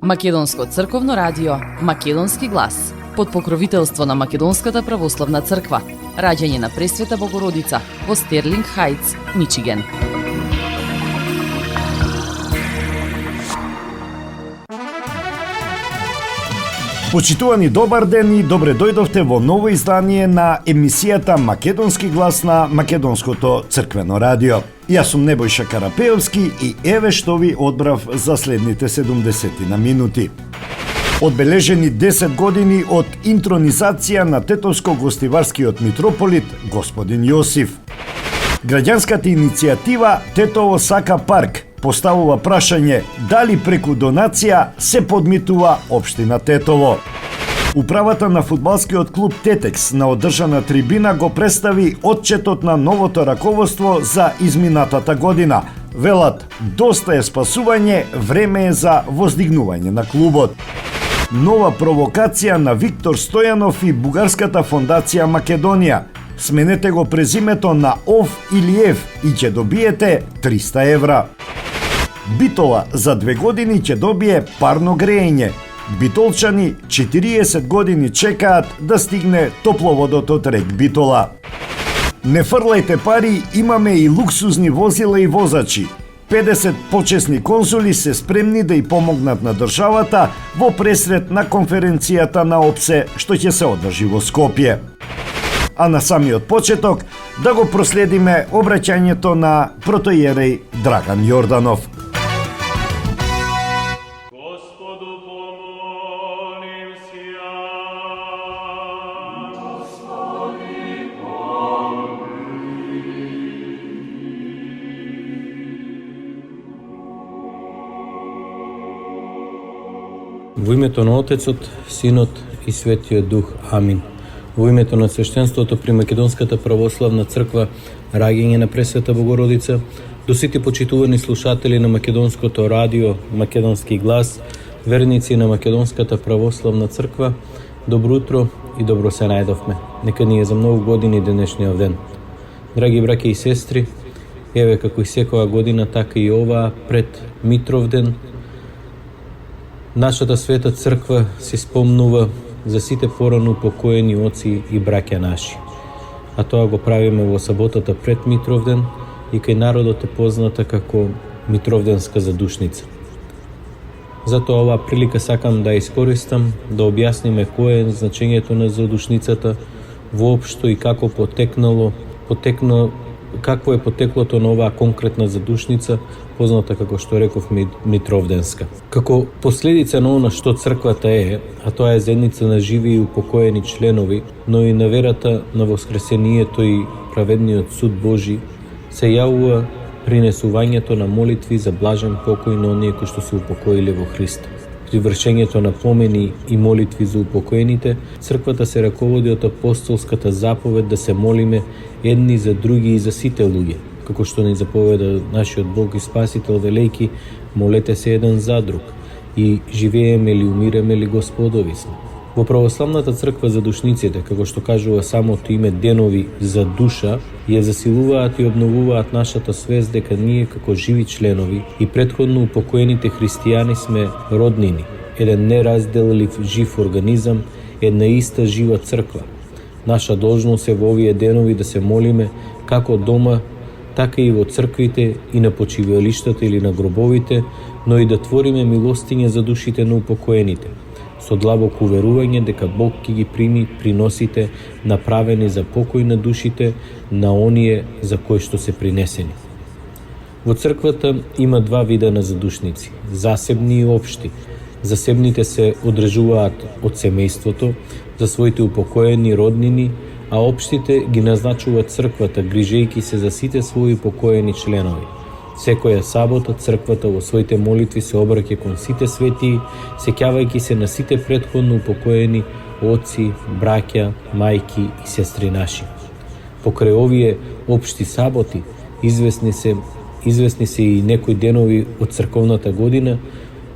Македонско црковно радио, Македонски глас, под покровителство на Македонската православна црква, раѓање на Пресвета Богородица во Стерлинг Хајтс, Мичиген. Почитувани, добар ден и добре дојдовте во ново издание на емисијата Македонски глас на Македонското црквено радио. Јас сум Небојша Карапеовски и еве што ви одбрав за следните 70 минути. Одбележени 10 години од интронизација на тетовско-гостиварскиот митрополит господин Јосиф. Граѓанската иницијатива Тетово сака парк поставува прашање дали преку донација се подмитува општина Тетово. Управата на фудбалскиот клуб Тетекс на одржана трибина го представи отчетот на новото раководство за изминатата година. Велат, доста е спасување, време е за воздигнување на клубот. Нова провокација на Виктор Стојанов и бугарската фондација Македонија. Сменете го презимето на Ов или Ев и ќе добиете 300 евра. Битола за 2 години ќе добие парно грејење. Битолчани 40 години чекаат да стигне топловодот од рек Битола. Не фрлајте пари, имаме и луксузни возила и возачи. 50 почесни конзули се спремни да и помогнат на државата во пресрет на конференцијата на ОПСЕ што ќе се одржи во Скопје. А на самиот почеток да го проследиме обраќањето на протоиереј Драган Јорданов. Во името на Отецот, Синот и Светиот Дух. Амин. Во името на свештенството при Македонската православна црква, раѓање на Пресвета Богородица, до сите почитувани слушатели на Македонското радио, Македонски глас, верници на Македонската православна црква, добро утро и добро се најдовме. Нека ни е за многу години денешниот ден. Драги браќа и сестри, еве како и секоја година, така и оваа пред Митровден, нашата света црква се спомнува за сите порано упокоени оци и браќа наши. А тоа го правиме во саботата пред Митровден и кај народот е позната како Митровденска задушница. Затоа оваа прилика сакам да искористам да објасниме кое е значењето на задушницата воопшто и како какво е потеклото на оваа конкретна задушница, позната како што реков Митровденска. Како последица на она што црквата е, а тоа е заедница на живи и упокоени членови, но и на верата на воскресението и праведниот суд Божи, се јавува принесувањето на молитви за блажен покој на оние кои што се упокоиле во Христа. При вршењето на помени и молитви за упокоените, црквата се раководи од апостолската заповед да се молиме едни за други и за сите луѓе, како што ни заповеда нашиот Бог и Спасител велејки, молете се еден за друг и живееме или умиреме ли Господови сме. Во православната црква задушниците, како што кажува самото име денови за душа, ја засилуваат и обновуваат нашата свест дека ние како живи членови и претходно упокоените христијани сме роднини, еден неразделлив жив организам, една иста жива црква. Наша должност е во овие денови да се молиме како дома, така и во црквите и на почивалиштата или на гробовите, но и да твориме милостиња за душите на упокоените, со длабоко уверување дека Бог ќе ги прими приносите направени за покој на душите на оние за кои што се принесени. Во црквата има два вида на задушници, засебни и општи. Засебните се одржуваат од семејството за своите упокоени роднини, а општите ги назначува црквата, грижејќи се за сите своји упокоени членови. Секоја сабота црквата во своите молитви се обраќа кон сите светии, сеќавајќи се на сите претходно упокоени оци, браќа, мајки и сестри наши. Покрај овие општи саботи, известни се и некои денови од црковната година,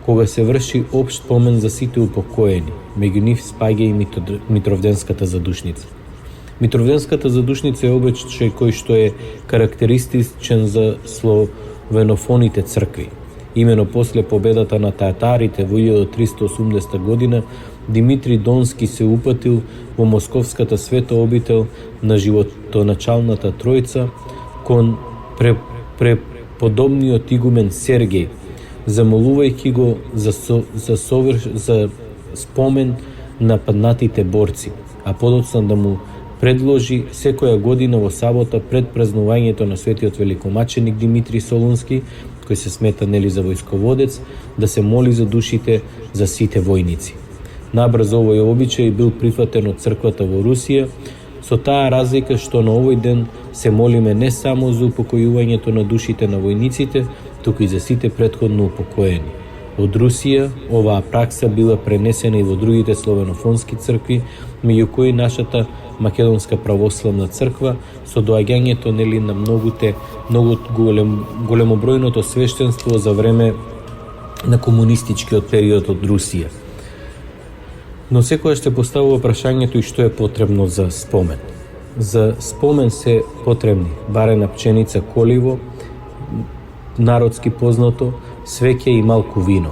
кога се врши општ помен за сите упокоени, меѓу нив спаѓа и Митровденската задушница. Митровденската задушница е обичај кој што е карактеристичен за славенофоните цркви. Имено после победата на татарите во 1380 година, Димитри Донски се упатил во московската света обител на животоначалната Тројца кон преподобниот игумен Сергеј, замолувајќи го за спомен на паднатите борци, а подоцна да му предложи секоја година во сабота пред празнувањето на светиот великомаченик Димитри Солунски, кој се смета нели за војсководец, да се моли за душите за сите војници. Набрзо овој обичај бил прифатен од црквата во Русија, со таа разлика што на овој ден се молиме не само за упокојувањето на душите на војниците, туку и за сите претходно упокоени. Од Русија оваа пракса била пренесена и во другите словенофонски цркви, меѓу кои нашата Македонска православна црква, со доаѓањето нели на многу големобројното свештенство за време на комунистичкиот период од Русија. Но секоја ще поставува прашањето и што е потребно за спомен. За спомен се потребни барена пченица коливо, народски познато, свеќе и малку вино.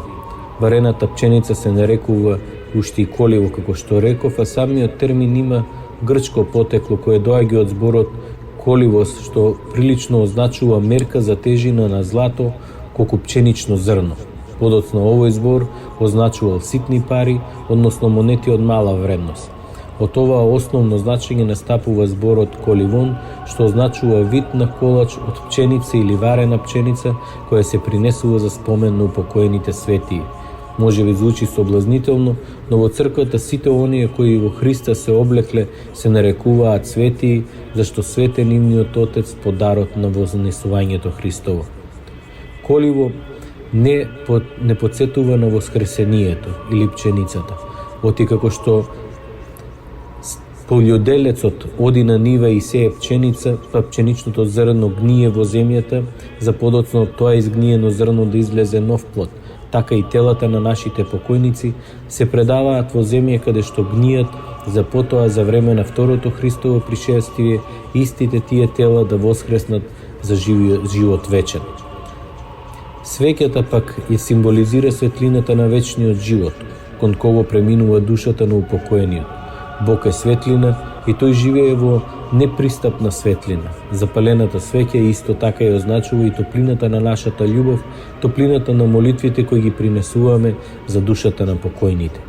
Варената пченица се нарекува уште и коливо, како што реков, а самиот термин има грчко потекло кое доаѓа од зборот коливос, што прилично означува мерка за тежина на злато колку пченично зрно. Подоцна овој збор означувал ситни пари, односно монети од мала вредност. Од ова основно значење настапува зборот коливон, што означува вид на колач од пченица или варена пченица, која се принесува за спомен на упокоените светии. Може би звучи соблазнително, но во црквата сите оние кои во Христа се облекле се нарекуваат светии, зашто светен нивниот Отец по дарот на вознесувањето Христово. Коливо не подсетува на воскресението или пченицата, оти како што полјоделецот оди на нива и сее пченица, па пченичното зрно гние во земјата, за подоцно од тоа изгниено зрно да излезе нов плод. Така и телата на нашите покојници се предаваат во земја каде што гнијат, за потоа за време на второто Христово пришествие истите тие тела да воскреснат за живот вечен. Свеќата пак ја символизира светлината на вечниот живот, кон кого преминува душата на упокоениот. Бог е светлина и тој живее во непристапна светлина. Запалената свеќа исто така ја означува и топлината на нашата љубов, топлината на молитвите кои ги принесуваме за душата на покојните.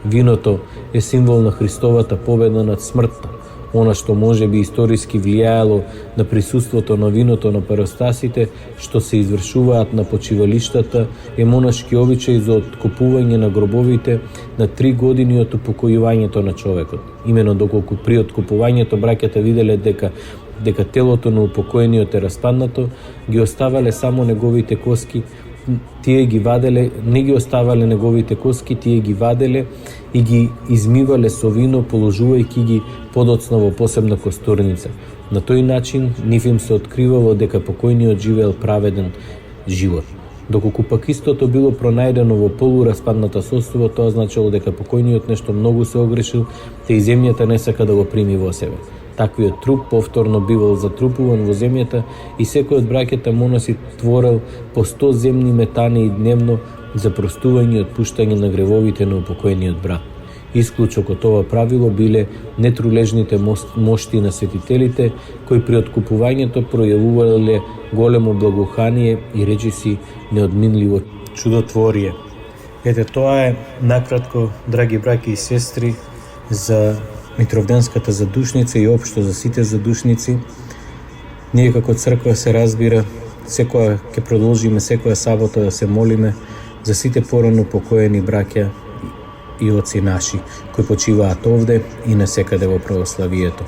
Виното е символ на Христовата победа над смртта. Она што може би историски влијаело на присуството на виното на парастасите што се извршуваат на почивалиштата е монашки обичај за откупување на гробовите на 3 години од упокојувањето на човекот. Имено доколку при откупувањето браќата виделе дека телото на упокоениот е распаднато, ги оставале само неговите коски, тие ги ваделе, не ги оставале неговите коски, тие ги ваделе и ги измивале со вино, положувајќи ги подоцна во посебна костурница. На тој начин нив им се откривало дека покојниот живеел праведен живот. Доколку пак истото било пронајдено во полураспадната состојба, тоа значило дека покојниот нешто многу се огрешил, те и земјата не сака да го прими во себе. Таквиот труп повторно бивал затрупуван во земјата и секој од браќата монаси творел по 100 земни метани дневно за простување и отпуштање на гревовите на упокоениот брат. Исклучок од ова правило биле нетрулежните мошти на светителите, кои при откупувањето пројавувале големо благоухание и речиси неодминливо чудотворие. Ете, тоа е накратко, драги браќи и сестри, за Митровденската задушница и општо за сите задушници. Ние како црква се разбира, ќе продолжиме секоја сабота да се молиме за сите порано покоени браќа и оци наши, кои почиваат овде и насекаде во православието.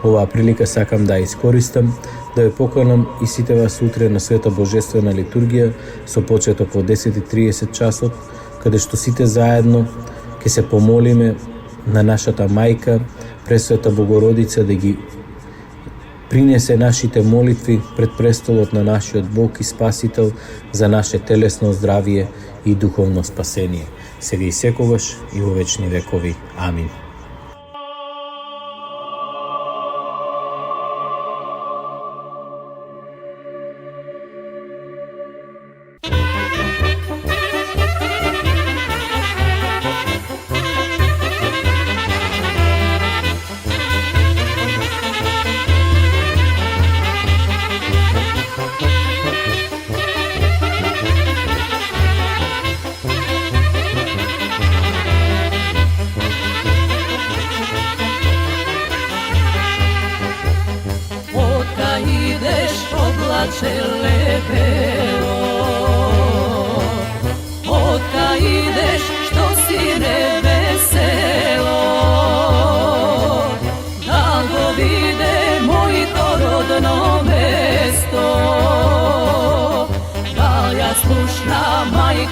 Оваа прилика сакам да искористам, да ве поканам и сите вас утре на Света Божествена литургија со почеток во 10:30 часот, каде што сите заедно ќе се помолиме на нашата мајка, Пресвета Богородица, да ги принесе нашите молитви пред престолот на нашиот Бог и Спасител за наше телесно здравие и духовно спасение. Сега и секогаш и во вечни векови. Амин.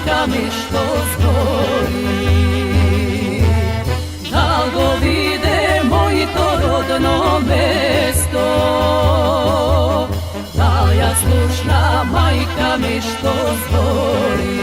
majka mi što zbori. Da go vide moji to rodno mesto, da ja slušna majka mi što zbori.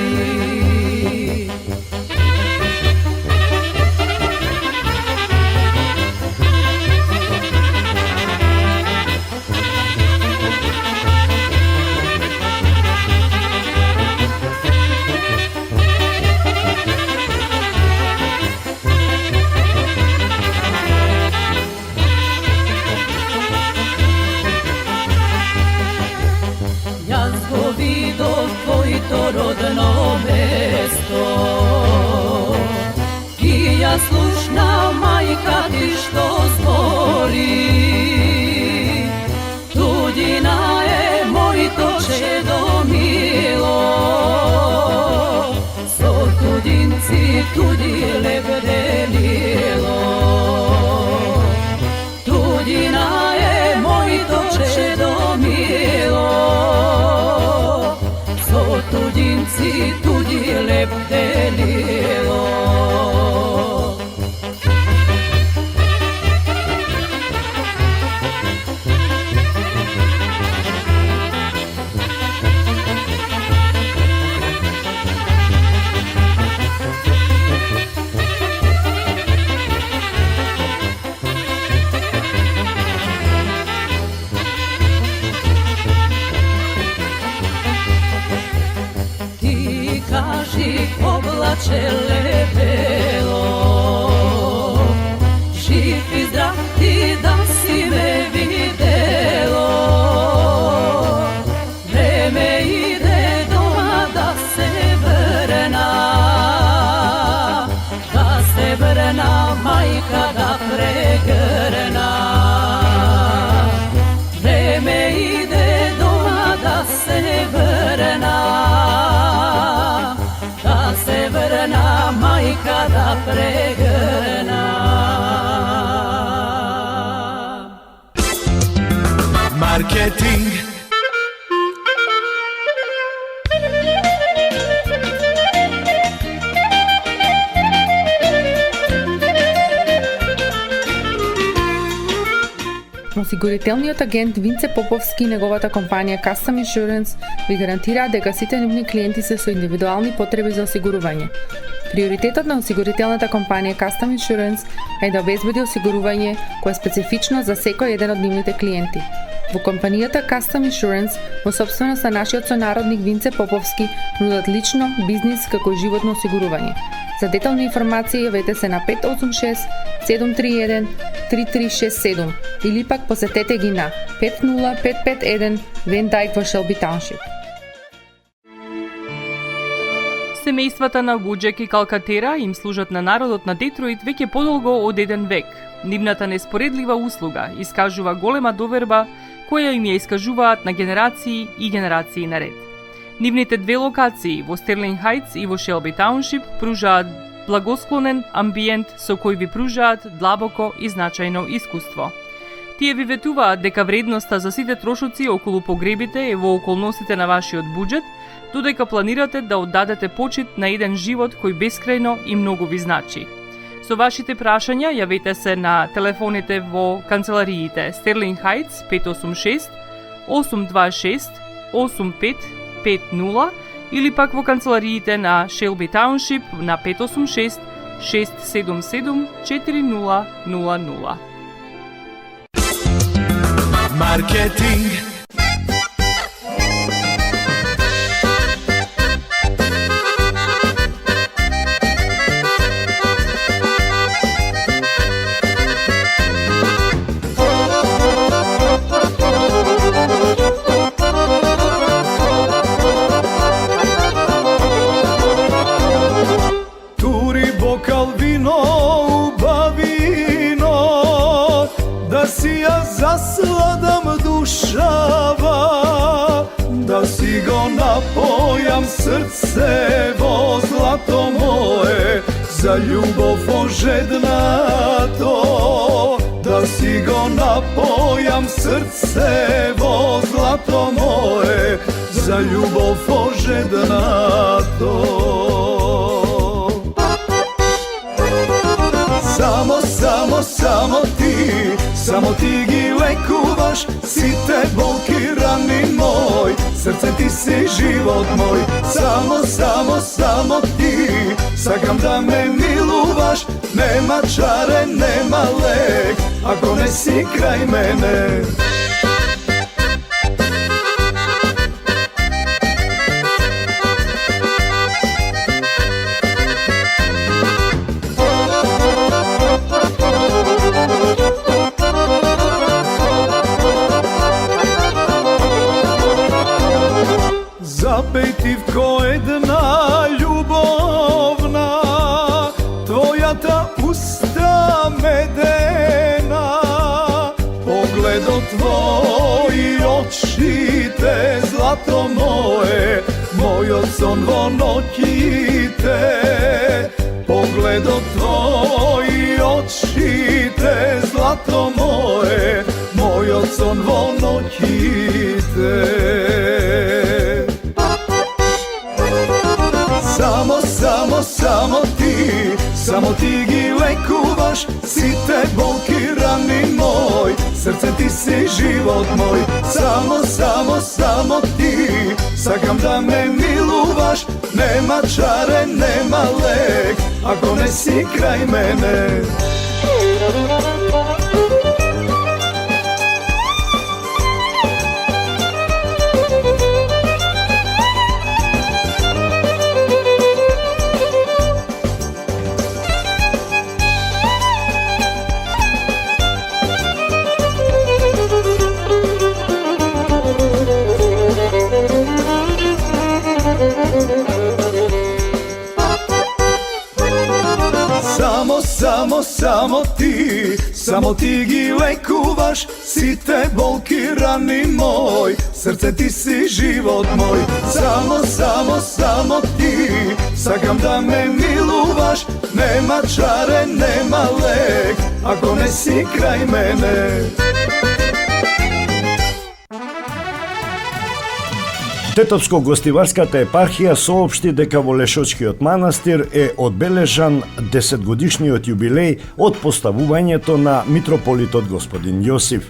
To rodno mesto i ja slušna majka ti što zbori. Tudina je moj to čedo milo, so tudinci tudi lebdelilo. Tudina je moj to čedo milo, tudinci tudi lep delilo. Oblače lebelo, živ i zdrav ti da si me videlo. Vreme ide doma da se vrna majka da pregrna. Vreme ide doma da se vrna majka da pregrna. Marketing. Осигурителниот агент Винце Поповски и неговата компанија Custom Insurance ви гарантираат дека сите нивни клиенти се со индивидуални потреби за осигурување. Приоритетот на осигурителната компанија Custom Insurance е да обезбеди осигурување кое е специфично за секој еден од нивните клиенти. Во компанијата Custom Insurance, во собственост на нашиот сонародник Винце Поповски, нудат лично, бизнис како и животно осигурување. За детални информации јавете се на 586 731 3367 или пак посетете ги на 50551 Вен Дайк во Шелби Тауншип. Семејствата на Вуџек и Калкатера им служат на народот на Детройт веќе подолго од еден век. Нивната неспоредлива услуга искажува голема доверба која им ја искажуваат на генерации и генерации наред. Нивните две локации во Стерлинг Хајтс и во Шелби Тауншип пружаат благосклонен амбиент со кој ви пружаат длабоко и значајно искуство. Тие ви ветуваат дека вредноста за сите трошоци околу погребите е во околностите на вашиот буџет, додека планирате да оддадете почит на еден живот кој бескрајно и многу ви значи. Со вашите прашања јавете се на телефоните во канцелариите Стерлинг Хајтс 586 826 8550 или пак во канцелариите на Шелби Тауншип на 586 677 4000. Маркетинг. Zasladam dušava, da si go napojam srce vo zlato moje, za ljubov ožedna to. Da si go napojam srce vo zlato moje, za ljubov požednato. Samo ti gi lekuvaš, site bolki rani moj, srce ti si život moj. Samo ti, sakam da me miluvaš, nema čare, nema lek, ako ne si kraj mene. Zapejtivko jedna ljubovna, tvoja ta usta medena, pogledo tvoji oči te zlato moje, mojo sonvo noći te, pogledo tvoji oči te zlato moje, mojo sonvo noći te. Samo ti gi lekuvaš, site bolki rani moj, srce ti si život moj. Samo ti, sakam da me miluvaš, nema čare, nema lek, ako ne si kraj mene. Samo ti gi lekuvaš, site bolki rani moj, srce ti si život moj. Samo ti, sakam da me miluvaš, nema čare, nema lek, ako ne si kraj mene. Тетовско-гостиварската епархија соопшти дека во Лешочкиот манастир е одбележан 10-годишниот јубилеј од поставувањето на митрополитот господин Јосиф.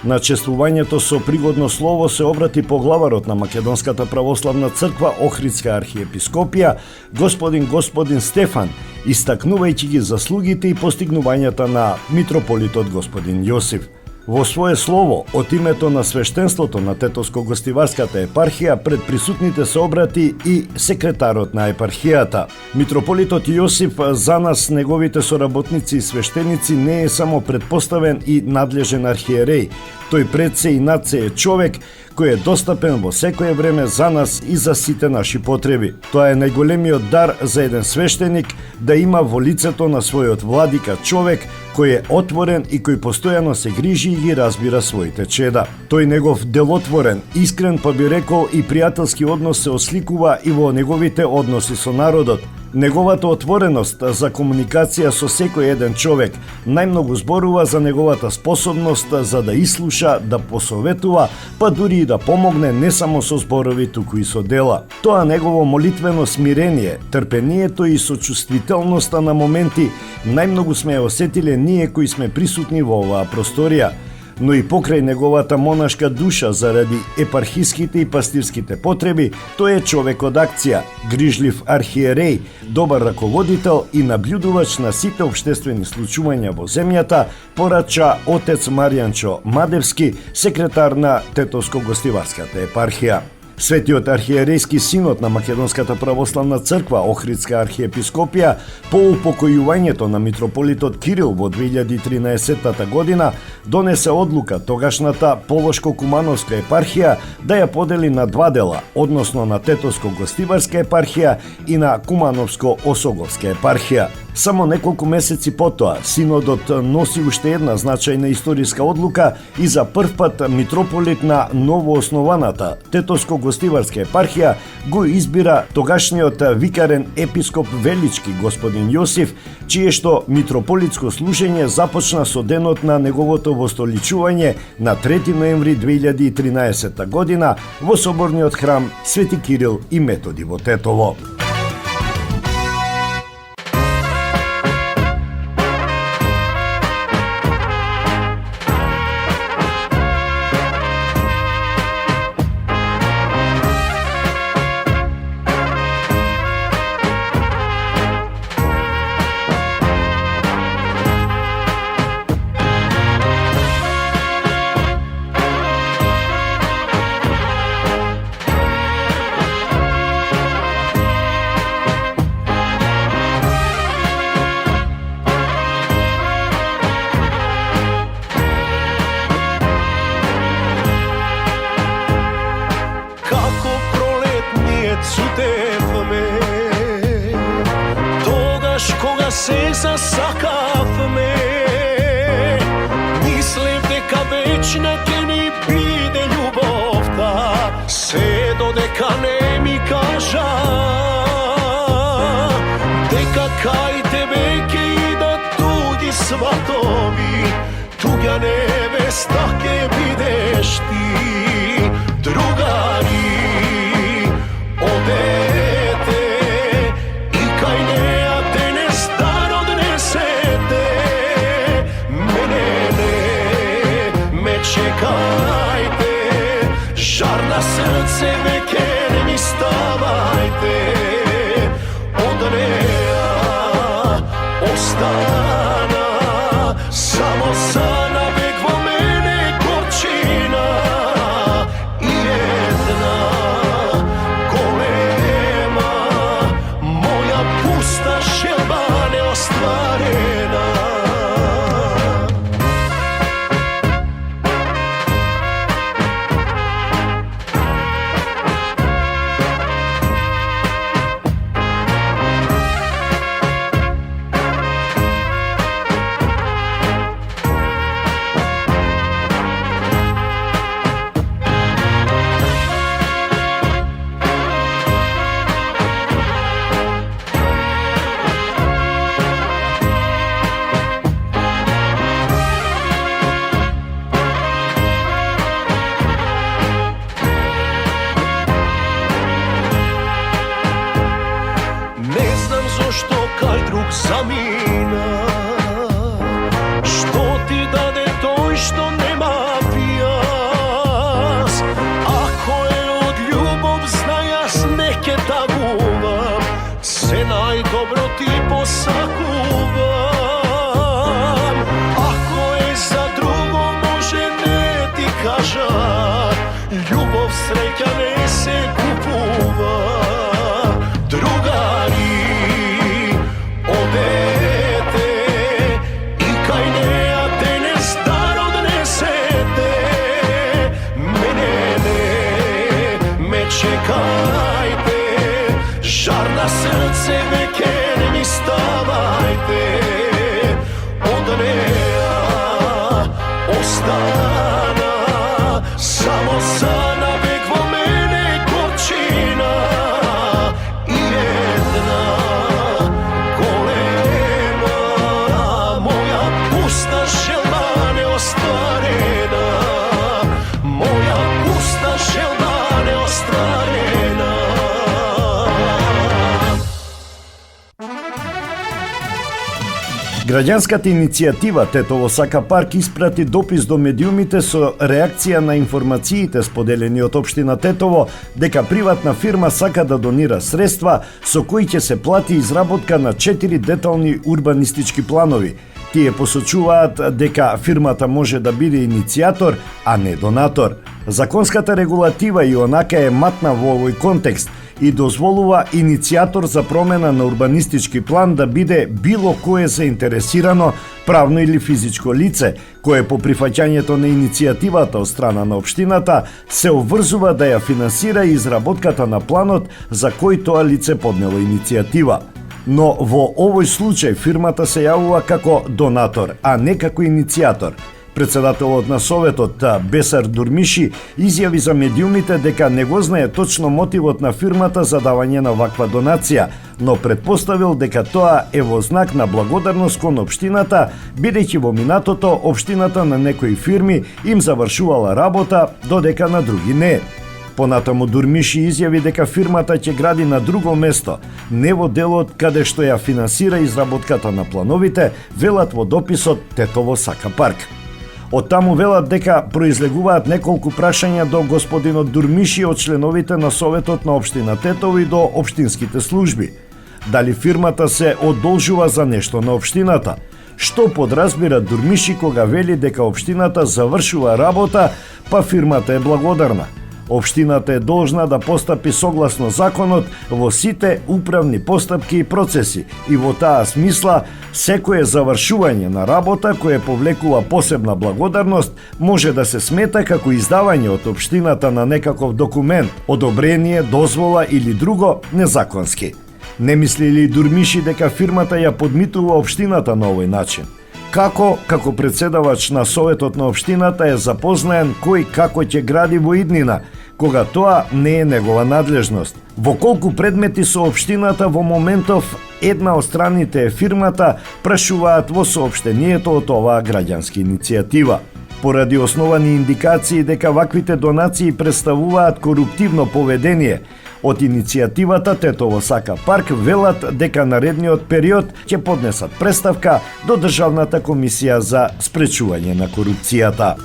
На чествувањето со пригодно слово се обрати поглаварот на Македонската православна црква Охридска архиепископија, господин Стефан, истакнувајќи ги заслугите и постигнувањата на митрополитот господин Јосиф. Во свое слово, од името на свештенството на Тетовско-гостиварската епархија пред присутните се обрати и секретарот на епархијата. Митрополитот Јосиф за нас, неговите соработници и свештеници, не е само предпоставен и надлежен архиереј. Тој пред се и над се е човек кој е достапен во секое време за нас и за сите наши потреби. Тоа е најголемиот дар за еден свештеник, да има во лицето на својот владика човек кој е отворен и кој постојано се грижи и ги разбира своите чеда. Тој негов делотворен, искрен, па би рекол и пријателски однос се осликува и во неговите односи со народот. Неговата отвореност за комуникација со секој еден човек најмногу зборува за неговата способност за да ислуша, да посоветува, па дури и да помогне не само со зборови, туку и со дела. Тоа негово молитвено смирение, трпението и сочувствителноста на моменти најмногу сме осетиле ние кои сме присутни во оваа просторија, но и покрај неговата монашка душа заради епархиските и пастирските потреби, тој е човек од акција, грижлив архиереј, добар раководител и наблюдувач на сите општествени случувања во земјата, порача отец Маријанчо Мадевски, секретар на Тетовско-гостиварската епархија. Светиот архиерејски синод на Македонската православна црква Охридска архиепископија по упокојувањето на митрополитот Кирил во 2013 година донесе одлука тогашната Полошко-Кумановска епархија да ја подели на два дела, односно на Тетовско-гостиварска епархија и на Кумановско-Осоговска епархија. Само неколку месеци потоа, Синодот носи уште една значајна историска одлука и за прв пат митрополит на новооснованата Тетовско-гостиварска епархија го избира тогашниот викарен епископ Велички господин Јосиф, чие што митрополитско служење започна со денот на неговото востоличување на 3 ноември 2013 година во соборниот храм Свети Кирил и Методи во Тетово. се засакавме. Мислев дека вечна ќе ни биде љубовта, се додека не ми кажа дека кај тебе ќе идат туѓи сватови, туѓа невеста ќе бидеш ти, другари одете и кај неа денес дар однесете. Мене не ме чекајте, жар на срце веќе не ми ставајте, од неа остана само за навек во мене горчина и една голема моја пуста желба неостварена. Не знам зошто кај друг замина, што ти даде тој што нема јас. Ако е од љубов, знај јас не ќе тагувам, се најдобро ти посакувам. Ако е за друго, може не ти кажа, љубов среќа не се купува. Другари одете и кај неа денес дар однесете. Мене не ме чекајте, жар на срце веќе не ми ставајте, од неа остана само за навек во мене горчина и една голема моја пуста желба неостварена, моја пуста желба неостварена. Граѓанската иницијатива Тетово сака парк испрати допис до медиумите со реакција на информациите споделени од општина Тетово дека приватна фирма сака да донира средства со кои ќе се плати изработка на 4 детални урбанистички планови. Тие посочуваат дека фирмата може да биде иницијатор, а не донатор. Законската регулатива и онака е матна во овој контекст и дозволува иницијатор за промена на урбанистички план да биде било кое заинтересирано правно или физичко лице, кое по прифаќањето на иницијативата од страна на општината се обврзува да ја финансира изработката на планот за кој тоа лице поднело иницијатива. Но во овој случај фирмата се јавува како донатор, а не како иницијатор. Председателот на Советот Бесар Дурмиши изјави за медиумите дека не го знае точно мотивот на фирмата за давање на ваква донација, но предпоставил дека тоа е во знак на благодарност кон општината, бидејќи во минатото општината на некои фирми им завршувала работа, додека на други не. Понатаму Дурмиши изјави дека фирмата ќе гради на друго место, не во делот каде што ја финансира изработката на плановите, велат во дописот Тетово сака парк. Од таму велат дека произлегуваат неколку прашања до господинот Дурмиши од членовите на Советот на општина Тетово и до општинските служби. Дали фирмата се одолжува за нешто на општината? Што подразбира Дурмиши кога вели дека општината завршува работа, па фирмата е благодарна? Општината е должна да постапи согласно законот во сите управни постапки и процеси и во таа смисла секое завршување на работа кое повлекува посебна благодарност може да се смета како издавање од општината на некаков документ, одобрение, дозвола или друго незаконски. Не мисли ли Дурмиши дека фирмата ја подмитува општината на овој начин? Како председавач на Советот на општината е запознаен кој како ќе гради во иднина, кога тоа не е негова надлежност. Во колку предмети со општината во моментов една од страните е фирмата, прашуваат во соопштението од оваа граѓанска иницијатива. Поради основани индикации дека ваквите донации представуваат коруптивно поведение, од иницијативата Тетово сака парк велат дека наредниот период ќе поднесат преставка до Државната комисија за спречување на корупцијата.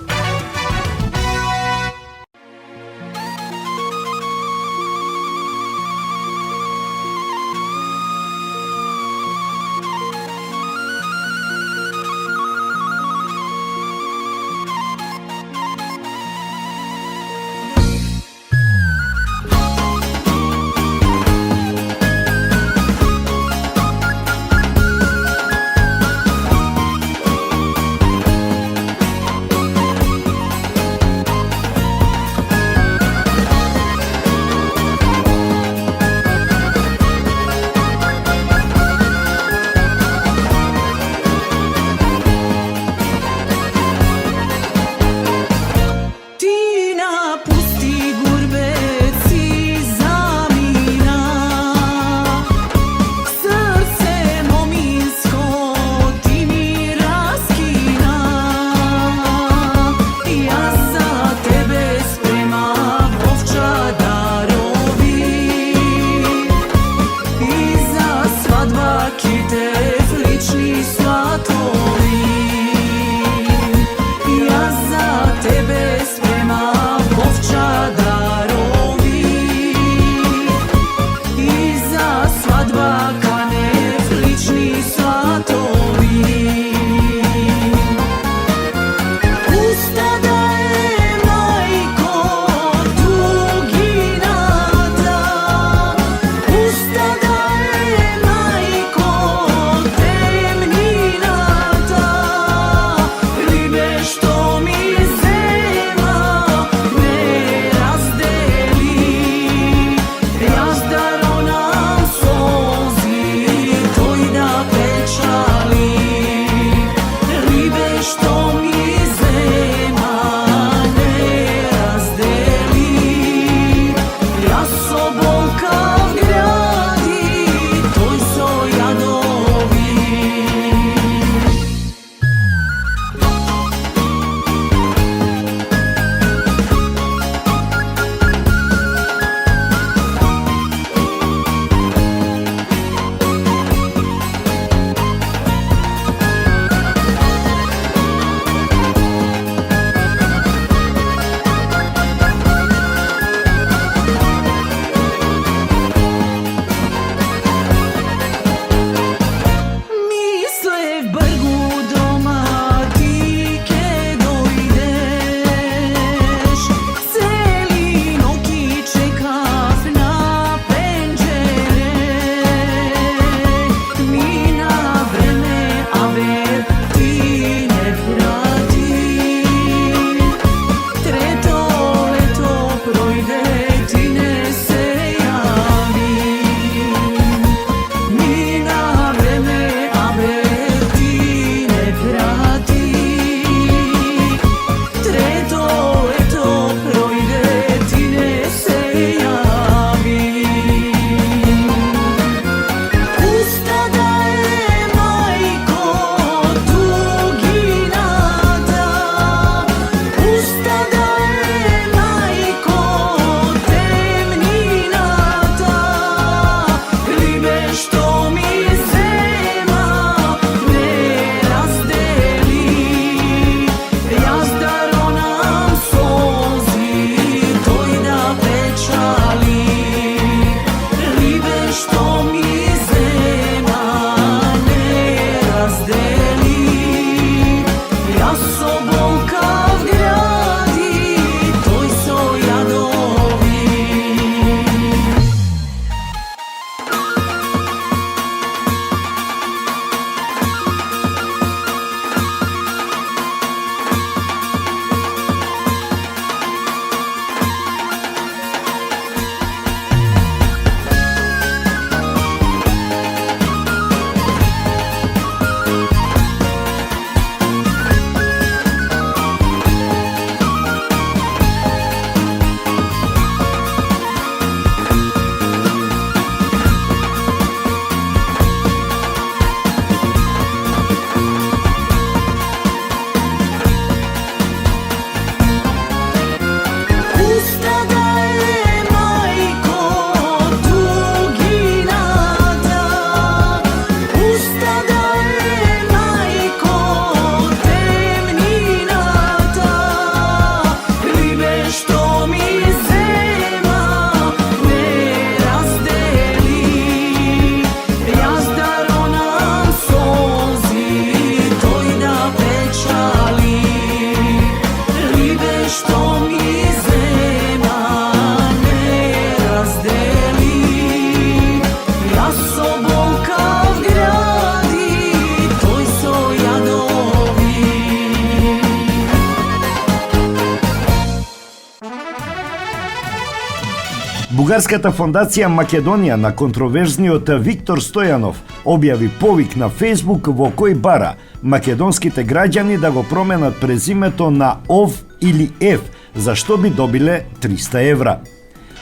Бугарската фондација Македонија на контроверзниот Виктор Стојанов објави повик на Фејсбук во кој бара македонските граѓани да го променат презимето на ОВ или Ф, за што би добиле 300 евра.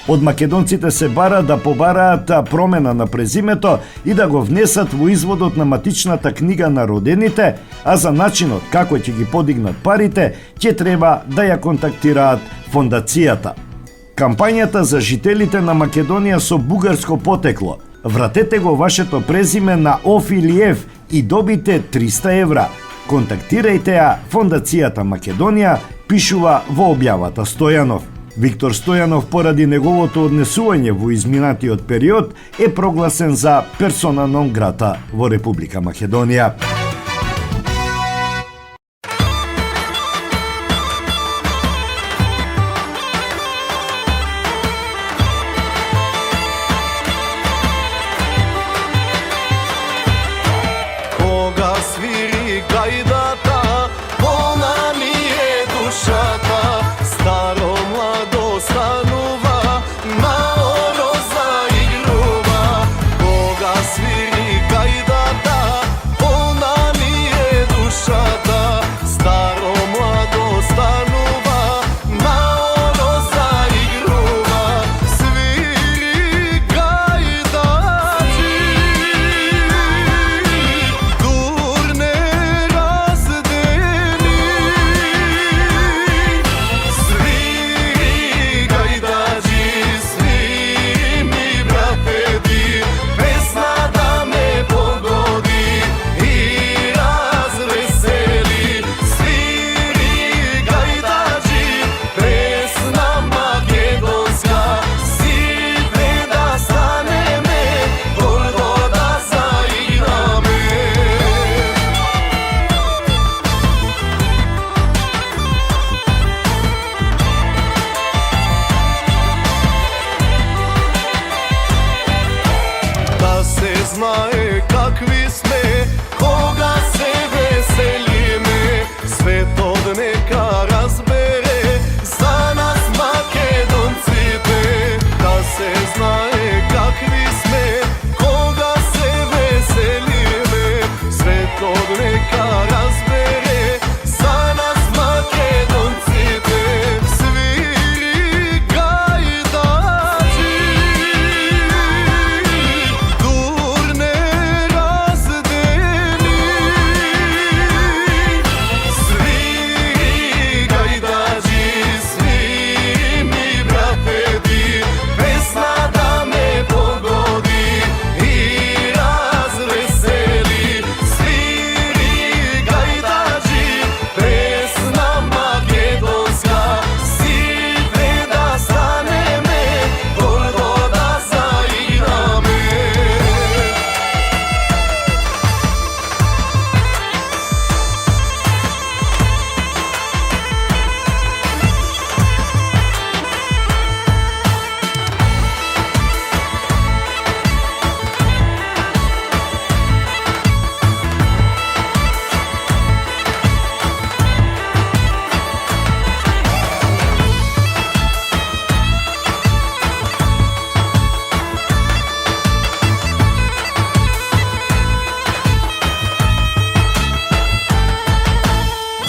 Од македонците се бара да побараат промена на презимето и да го внесат во изводот на матичната книга на родените, а за начинот како ќе ги подигнат парите, ќе треба да ја контактираат фондацијата. Кампањата за жителите на Македонија со бугарско потекло. Вратете го вашето презиме на ОФ или Ф и добите 300 евра. Контактирајте ја Фондацијата Македонија, пишува во објавата Стојанов. Виктор Стојанов, поради неговото однесување во изминатиот период, е прогласен за персона нон грата во Република Македонија. Кога свири гајдата, полна ми е душата, старо младо станува, маоро заигрува. Кога свири гајдата, полна ми е душата, старо младо станува, маоро заигрува. Свири гајдачи, дурне раздени. Свири гајдачи, свири ми брапети, песна да ме погоди и развесели. Свири гајдачи, песна македонска, сите да станеме, гордо да заиграме. Да се знае какви сме, кога се веселиме, светот нека разбере за нас македонците. Да се знае какви сме, кога се веселиме, светот нека разбере за нас македонците. Свири гајдачи, дурне раздени. Свири гајдачи, свири ми брапети, песна да ме погоди и развесели. Свири гајдачи, песна македонска, сите да станеме, гордо да заиграме.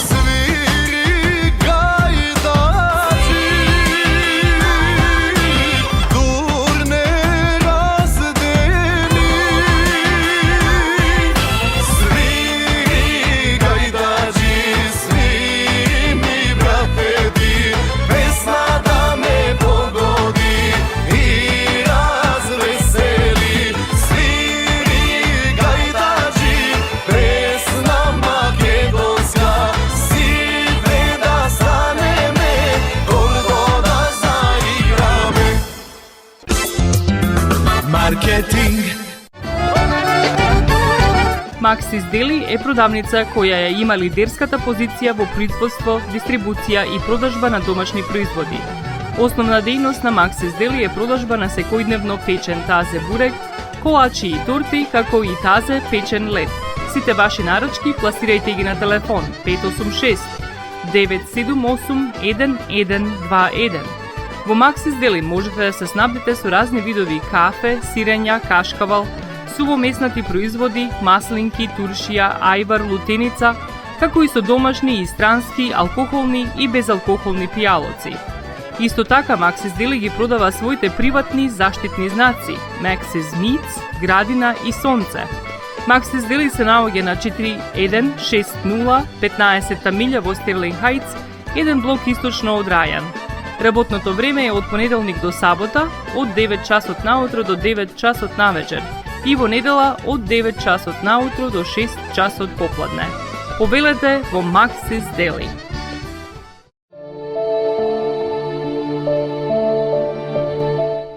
Свири гајдачи, дурне раздени. Свири гајдачи, свири ми брапети, песна да ме погоди и развесели. Свири гајдачи, песна македонска, сите да станеме, гордо да заиграме. Маркетинг. Макс Издели е продавница која ја има лидерската позиција во производство, дистрибуција и продажба на домашни производи. Основна дејност на Макс Издели е продажба на секојдневно печен тазе бурек, колачи и торти, како и тазе печен лед. Сите ваши наручки пласирајте ги на телефон 586 978 1121 Во Максис Дели можете да се снабдите со разни видови кафе, сирења, кашкавал, сувомеснати производи, маслинки, туршија, ајвар, лутеница, како и со домашни и странски, алкохолни и безалкохолни пијалоци. Исто така Максис Дели ги продава своите приватни заштитни знаци Maxis Meats, Градина и Сонце. Максис Дели се наоѓа на 4160 15 милја во Стерлинг Хајтс, еден блок источно од Рајан. Работното време е од понеделник до сабота, од 9 часот наутро до 9 часот навечер и во недела од 9 часот наутро до 6 часот попладне. Повелете во Максис Дели.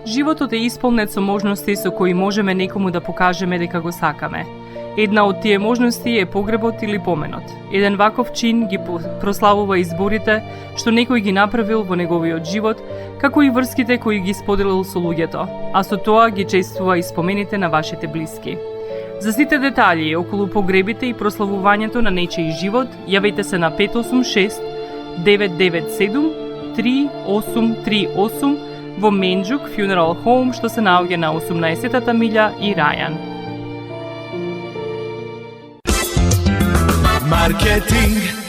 Животот е исполнет со можности со кои можеме некому да покажеме дека го сакаме. Една од тие можности е погребот или поменот. Еден ваков чин ги прославува изборите што некој ги направил во неговиот живот, како и врските кои ги споделил со луѓето, а со тоа ги чествува и спомените на вашите блиски. За сите детали околу погребите и прославувањето на нечиј живот, јавете се на 586 997 3838 во Менџук Funeral Home, што се наоѓа на 18-та милја и Рајан. Маркетинг.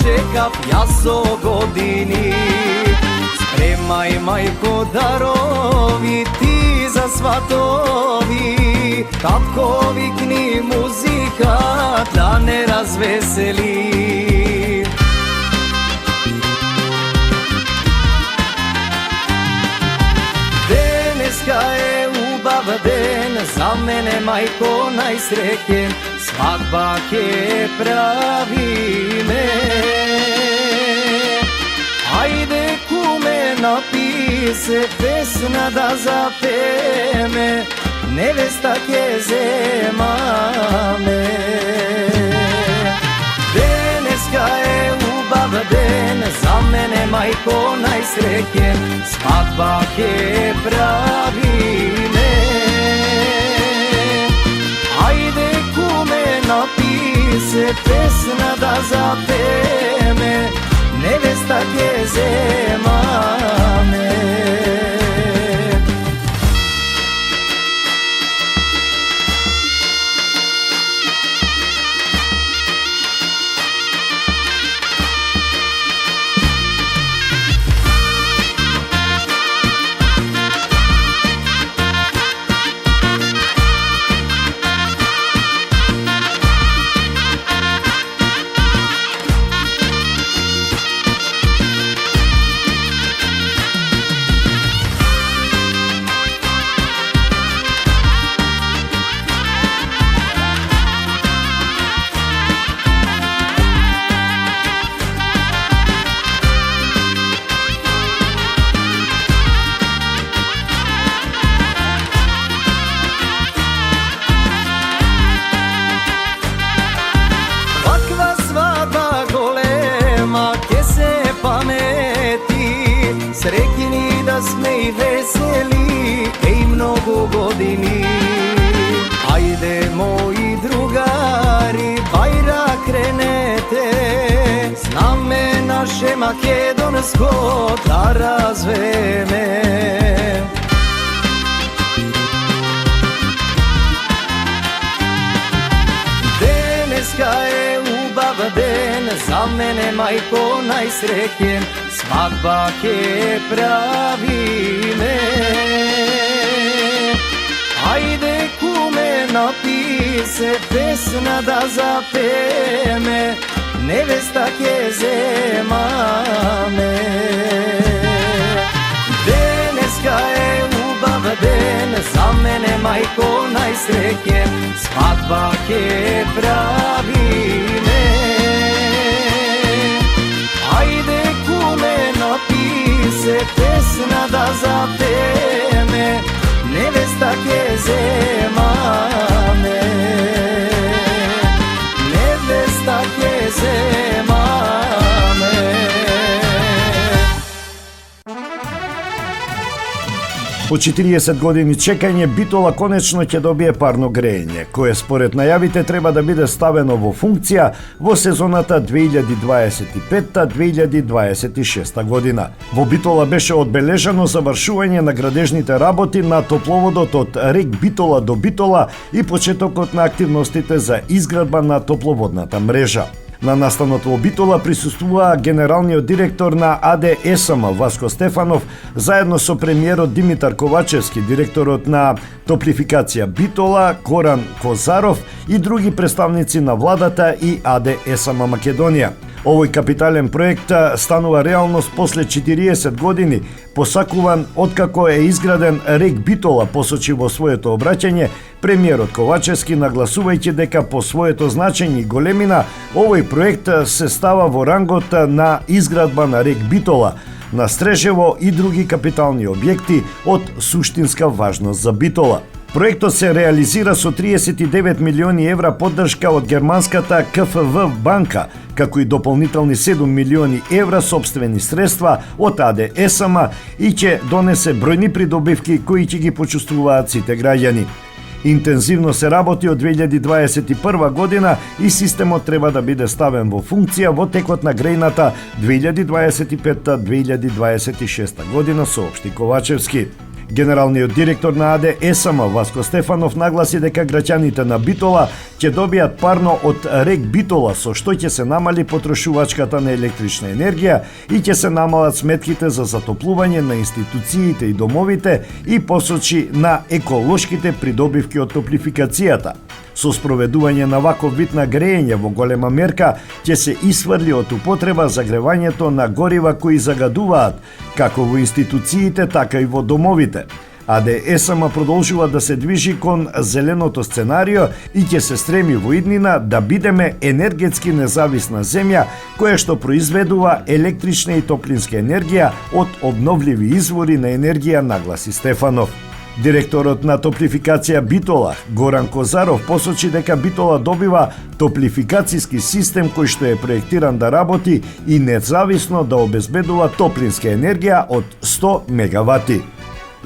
Čekав ja so godini, spremaj majko darovi ti za svatovi, kako vikni muzika da ne razveseli. Deneska je ubav den, za mene majko najsrećen, svadba ke pravi me. Ajde kume napise pesna da zapeme, nevesta ke zema me. Deneska je ubav den, za mene majko najsrećen, svadba ke pravi me. Ajde kume napise pesna da zapeme, nevesta ke zema me. Srećni da sme i veseli, ej mnogo godini. Ajde moji drugari, bajra krenete, zname naše makedonsko da razveme. Deneska je ubav den, za mene majko najsrećen, svadba ke pravi me. Ajde kume napi se pesna da zapeme, nevesta ke zemame. Deneska je ljubav den, za mene majko najsretnije, svadba ke pravime. Ajde kume napise pesna da zapeme, nevesta ke zemame, nevesta ke zemame. По 40 години чекање Битола конечно ќе добие парно грејење, кое според најавите треба да биде ставено во функција во сезоната 2025-2026 година. Во Битола беше одбележано завршување на градежните работи на топловодот од рек Битола до Битола и почетокот на активностите за изградба на топловодната мрежа. На настанот во Битола присуствуваа генералниот директор на АД ЕСМ Васко Стефанов, заедно со премиерот Димитар Ковачевски, директорот на Топлификација Битола Горан Козаров и други представници на владата и АД ЕСМ Македонија. Овој капитален проект станува реалност после 40 години, посакуван откако е изграден рек Битола, посочи во своето обраќање премиерот Ковачевски, нагласувајќи дека по своето значење и големина овој проект се става во рангот на изградба на рек Битола, на Стрежево и други капитални објекти од суштинска важност за Битола. Проектот се реализира со 39 милиони евра поддршка од германската КФВ банка, како и дополнителни 7 милиони евра сопствени средства од АД ЕСМ и ќе донесе бројни придобивки кои ќе ги почувствуваат сите граѓани. Интензивно се работи од 2021 година и системот треба да биде ставен во функција во текот на грејната 2025-2026 година, соопшти Ковачевски. Генералниот директор на АД ЕСМ Васко Стефанов нагласи дека граѓаните на Битола ќе добијат парно од рек Битола, со што ќе се намали потрошувачката на електрична енергија и ќе се намалат сметките за затоплување на институциите и домовите и посочи на еколошките придобивки од топлификацијата. Со спроведување на ваков вид на грејење во голема мерка ќе се исфрли од употреба загревањето на горива кои загадуваат, како во институциите, така и во домовите. АД ЕСМ продолжува да се движи кон зеленото сценарио и ќе се стреми во иднина да бидеме енергетски независна земја која што произведува електрична и топлинска енергија од обновливи извори на енергија, нагласи Стефанов. Директорот на Топлификација Битола, Горан Козаров, посочи дека Битола добива топлификацијски систем кој што е проектиран да работи и независно да обезбедува топлинска енергија од 100 мегавати.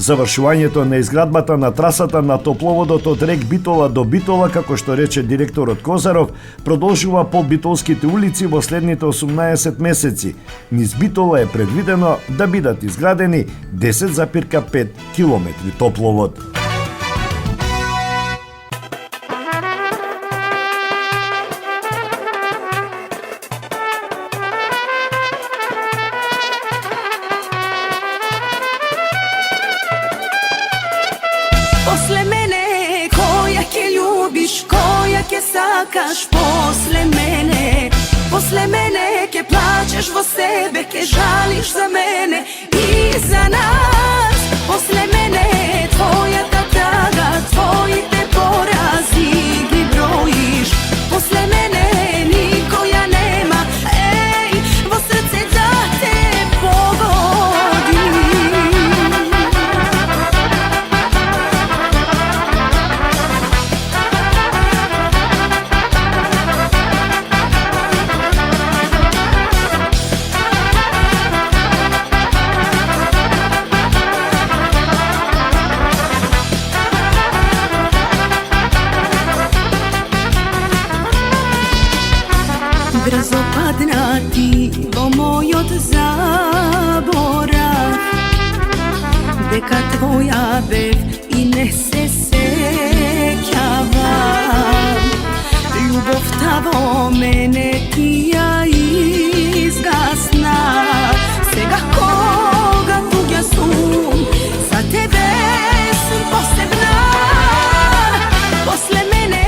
Завршувањето на изградбата на трасата на топловодот од рек Битола до Битола, како што рече директорот Козаров, продолжува по битолските улици во следните 18 месеци. Низ Битола е предвидено да бидат изградени 10,5 километри топловод. Posle mene koja ke ljubiš, koja ke sakaš posle mene ke plačeš vo sebe, ke žališ za mene i za nas. Posle mene tvoja ta traga, tvoji te porazi gdje brojiš. Posle mene nikoja nema, ej, vo srce da te pogodi. Brzo padna ti vo moj od zaborav, deka tvoja bev i ne se sećavam. Ljubov ta vo mene ti ja izgasna, svega koga tuga sum, za tebe sam posebna. Posle mene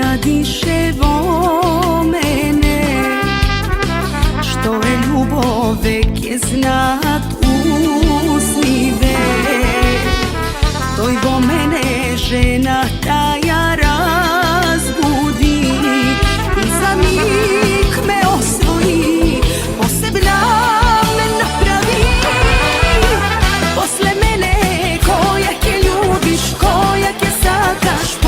koja diše vo mene. Što je ljubov, vek je znat usnive. Doj vo mene žena taja razbudi i za mig me osvoji, posebna me napravi. Posle mene kojak je ljubiš, kojak je sakaš.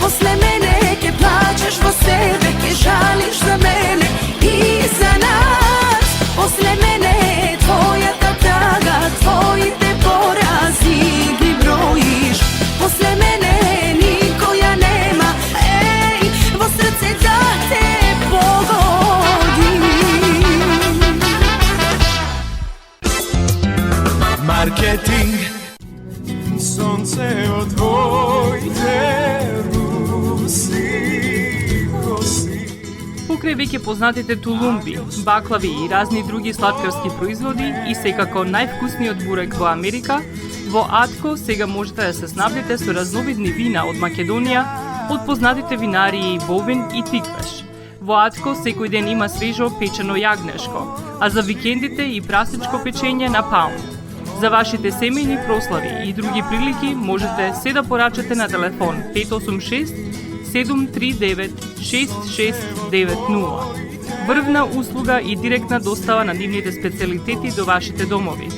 Posle mene ke plačeš vo sebe, ke žališ za mene i za nas. Posle mene tvoja ta traga, tvoji te porazi gdje brojiš. Posle mene nikoja nema, ej, vo srce da te pogodi. Marketing, sonce od tvojte Покрај веќе познатите тулумби, баклави и разни други сладкарски производи и секако највкусниот бурек во Америка, во Атко сега можете да се снабдите со разновидни вина од Македонија, од познатите винарии Бовин и Тиквеш. Во Атко секој ден има свежо печено јагнешко, а за викендите и прасечко печење на паунд. За вашите семејни прослави и други прилики можете се да порачате на телефон 586 739 6690. Врвна услуга и директна достава на нивните специјалитети до вашите домови.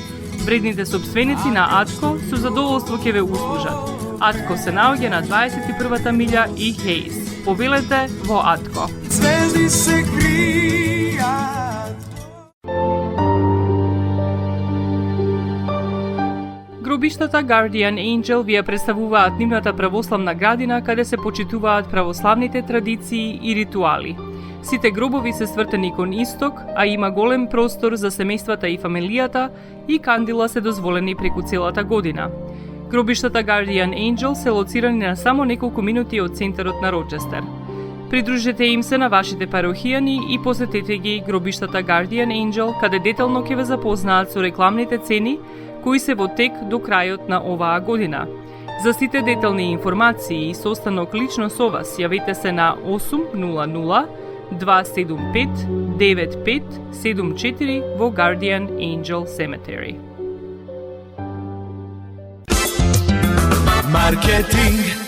Вредните собственици на Атко со задоволство ќе ве услужат. Атко се наоѓа на 21-та милја и Хейс. Повелете во Атко. Звезди се кријат. Гробиштата Guardian Angel ви ја представуваат нивната православна градина каде се почитуваат православните традиции и ритуали. Сите гробови се свртени кон исток, а има голем простор за семејствата и фамилијата и кандила се дозволени преку целата година. Гробиштата Guardian Angel се лоцирани на само неколку минути од центарот на Рочестер. Придружете им се на вашите парохијани и посетете ги гробиштата Guardian Angel, каде детално ќе ве запознаат со рекламните цени кои се во тек до крајот на оваа година. За сите детални информации и состанок лично со вас, јавете се на 800 275 9574 во Guardian Angel Cemetery. Маркетинг.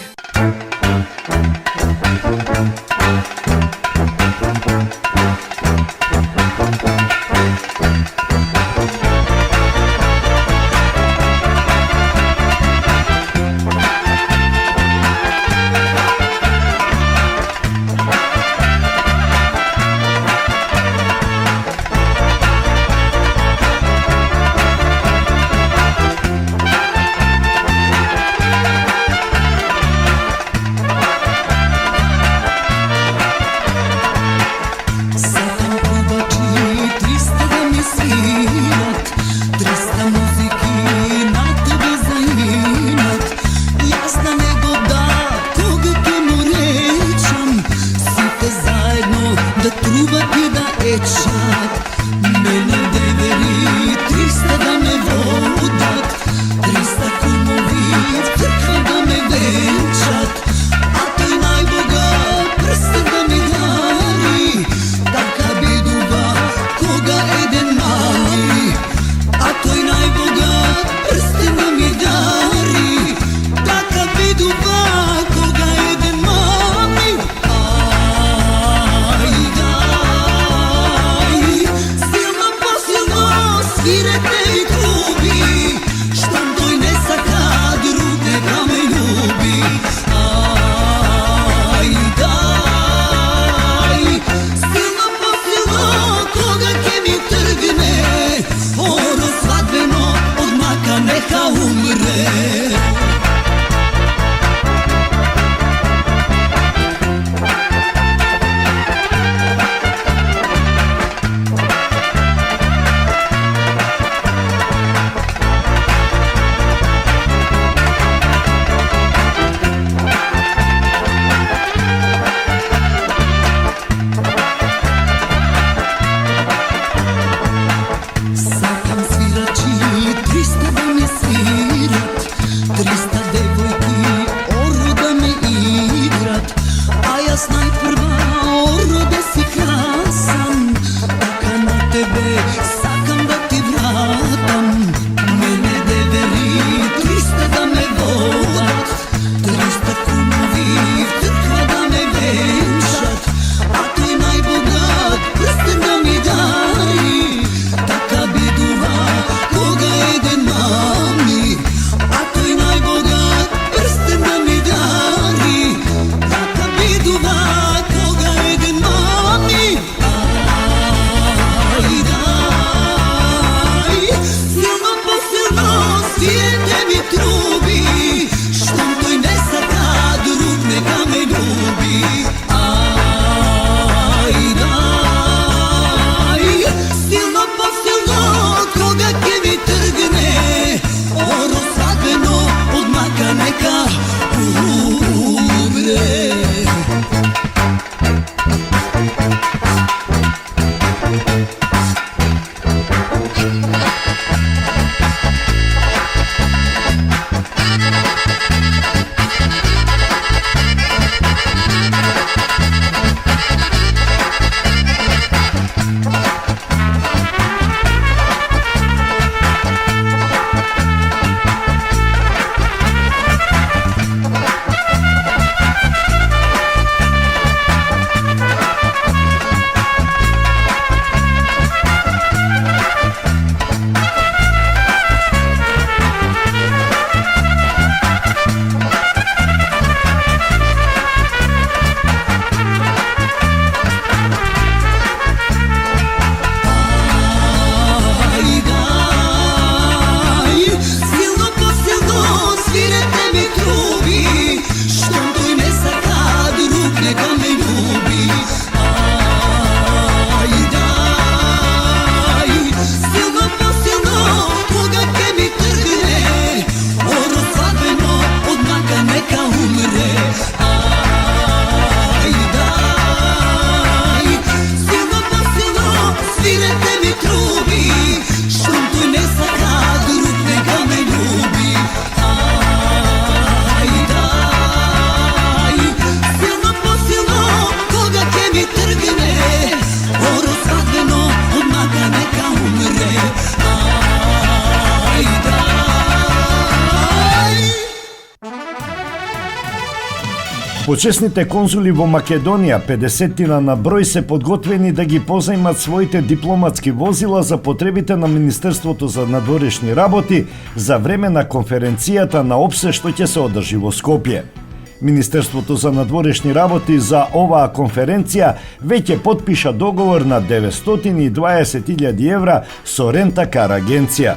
Silno po silno, koga ke mi trgne, oro svadbeno od maka neka umre. Почесните конзули во Македонија, 50 на број, се подготвени да ги позајмат своите дипломатски возила за потребите на Министерството за надворешни работи за време на конференцијата на ОПСЕ што ќе се одржи во Скопје. Министерството за надворешни работи за оваа конференција веќе потпиша договор на 920.000 евра со Рент-а-кар агенција.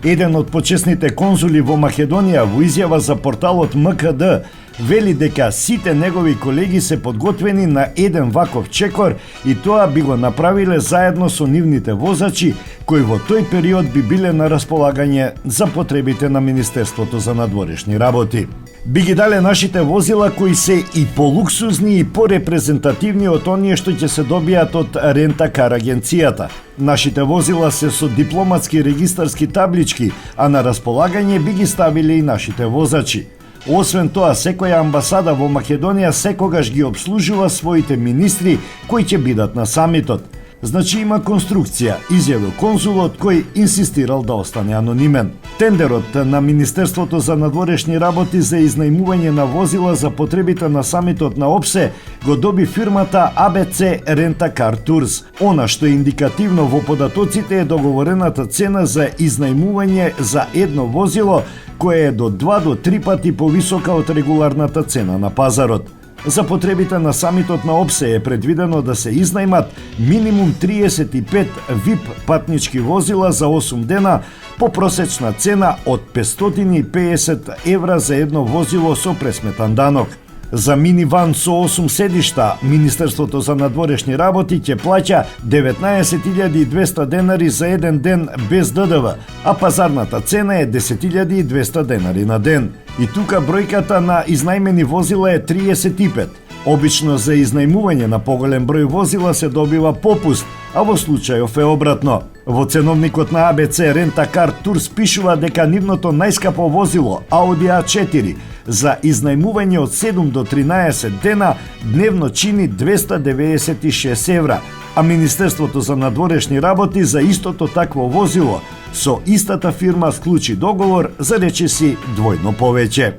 Еден од почесните конзули во Македонија во изјава за порталот МКД вели дека сите негови колеги се подготвени на еден ваков чекор и тоа би го направиле заедно со нивните возачи, кои во тој период би биле на располагање за потребите на Министерството за надворешни работи. Би ги дале нашите возила кои се и полуксузни и порепрезентативни од оние што ќе се добијат од Рент-а-кар агенцијата. Нашите возила се со дипломатски регистарски таблички, а на располагање би ги ставиле и нашите возачи. Освен тоа, секоја амбасада во Македонија секогаш ги обслужува своите министри кои ќе бидат на самитот. Значи има конструкција, изјавил конзулот кој инсистирал да остане анонимен. Тендерот на Министерството за надворешни работи за изнајмување на возила за потребите на самитот на ОПСЕ го доби фирмата ABC Rent-a-Car Tours. Она што е индикативно во податоците е договорената цена за изнајмување за едно возило која е до 2 до 3 пати повисока од регуларната цена на пазарот. За потребите на самитот на ОПСЕ е предвидено да се изнајмат минимум 35 VIP патнички возила за 8 дена по просечна цена од 550 евра за едно возило со пресметан данок. За миниван со 8 седишта, Министерството за надворешни работи ќе плаќа 19.200 денари за еден ден без ДДВ, а пазарната цена е 10.200 денари на ден. И тука бројката на изнајмени возила е 35. Обично за изнајмување на поголем број возила се добива попуст, а во случајов е обратно. Во ценовникот на ABC Rent-a-Car Tours пишува дека нивното најскапо возило Audi A4 за изнајмување од 7 до 13 дена дневно чини 296 евра, а Министерството за надворешни работи за истото такво возило со истата фирма склучи договор за речиси двојно повеќе.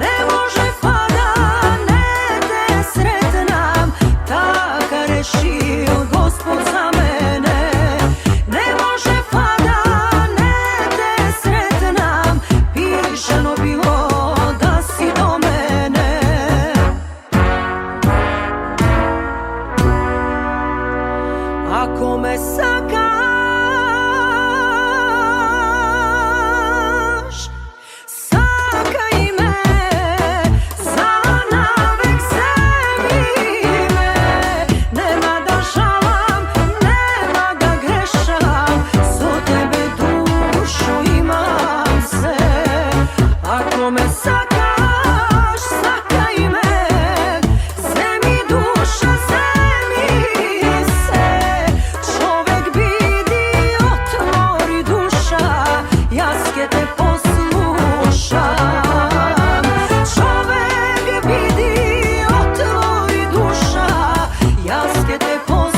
Ne može fada, ne Ako me sakaš, sakaj me, za navek zemi me. Nema da žalam, nema da grešam, za tebe dušu imam se. Ako me sakaš, sakaj me, zemi duša, zemi se. Čovek vidi, otvori duša, jaske te poslušam. Čovek vidi, otvori duša, jaske te poslušam.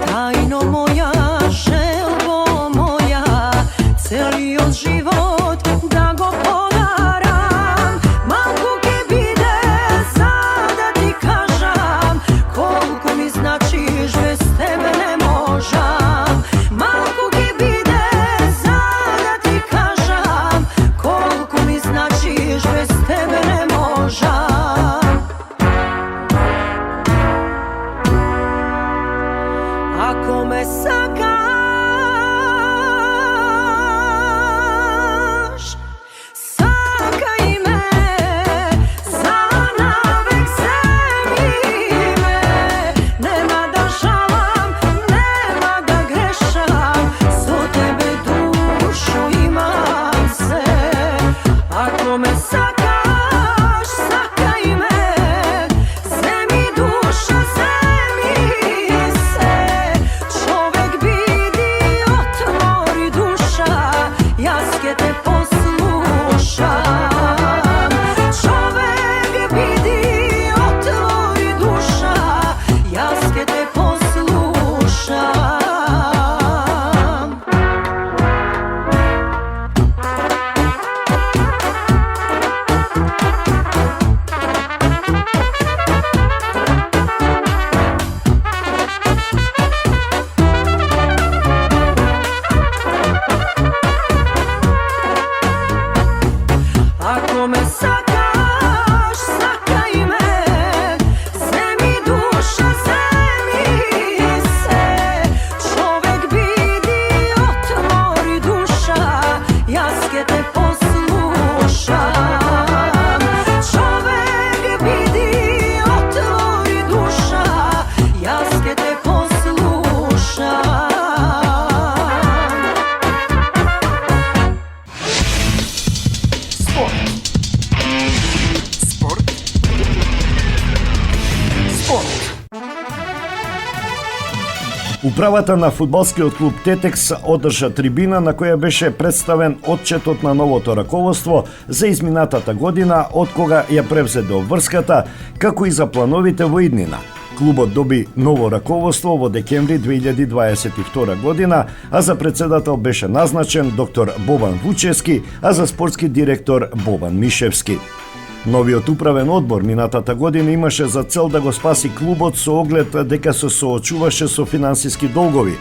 Tajno moja, želbo moja, celio život da go podaram. Malko ke bide, sada ti kažam, koliko mi značiš, bez tebe ne možam. Malko ke bide, sada ti kažam, koliko mi značiš, bez tebe ne možam. Ako me sakaš, sakaj me, za navek zemi me. Nema da žalam, nema da grešam, za tebe dušu imam se. Ako me sakaš, sakaj me, zemi duša, zemi se. Čovek vidi, otvori duša, jaske te poslušam. Čovek vidi, otvori duša, jaske te poslušam. Ako me sakaš, sakaj me, zemi duša, zemi se. Čovek vidi, otvori duša, jaske te poslušam. Čovek vidi, otvori duša, jaske te poslušam. Управата на фудбалскиот клуб Тетекс одржа трибина на која беше представен отчетот на новото раководство за изминатата година од кога ја превзеде обврската, како и за плановите во иднина. Клубот доби ново раководство во декември 2022 година, а за председател беше назначен доктор Бобан Вучевски, а за спортски директор Бобан Мишевски. Новиот управен одбор минатата година имаше за цел да го спаси клубот со оглед дека се соочуваше со финансиски долгови.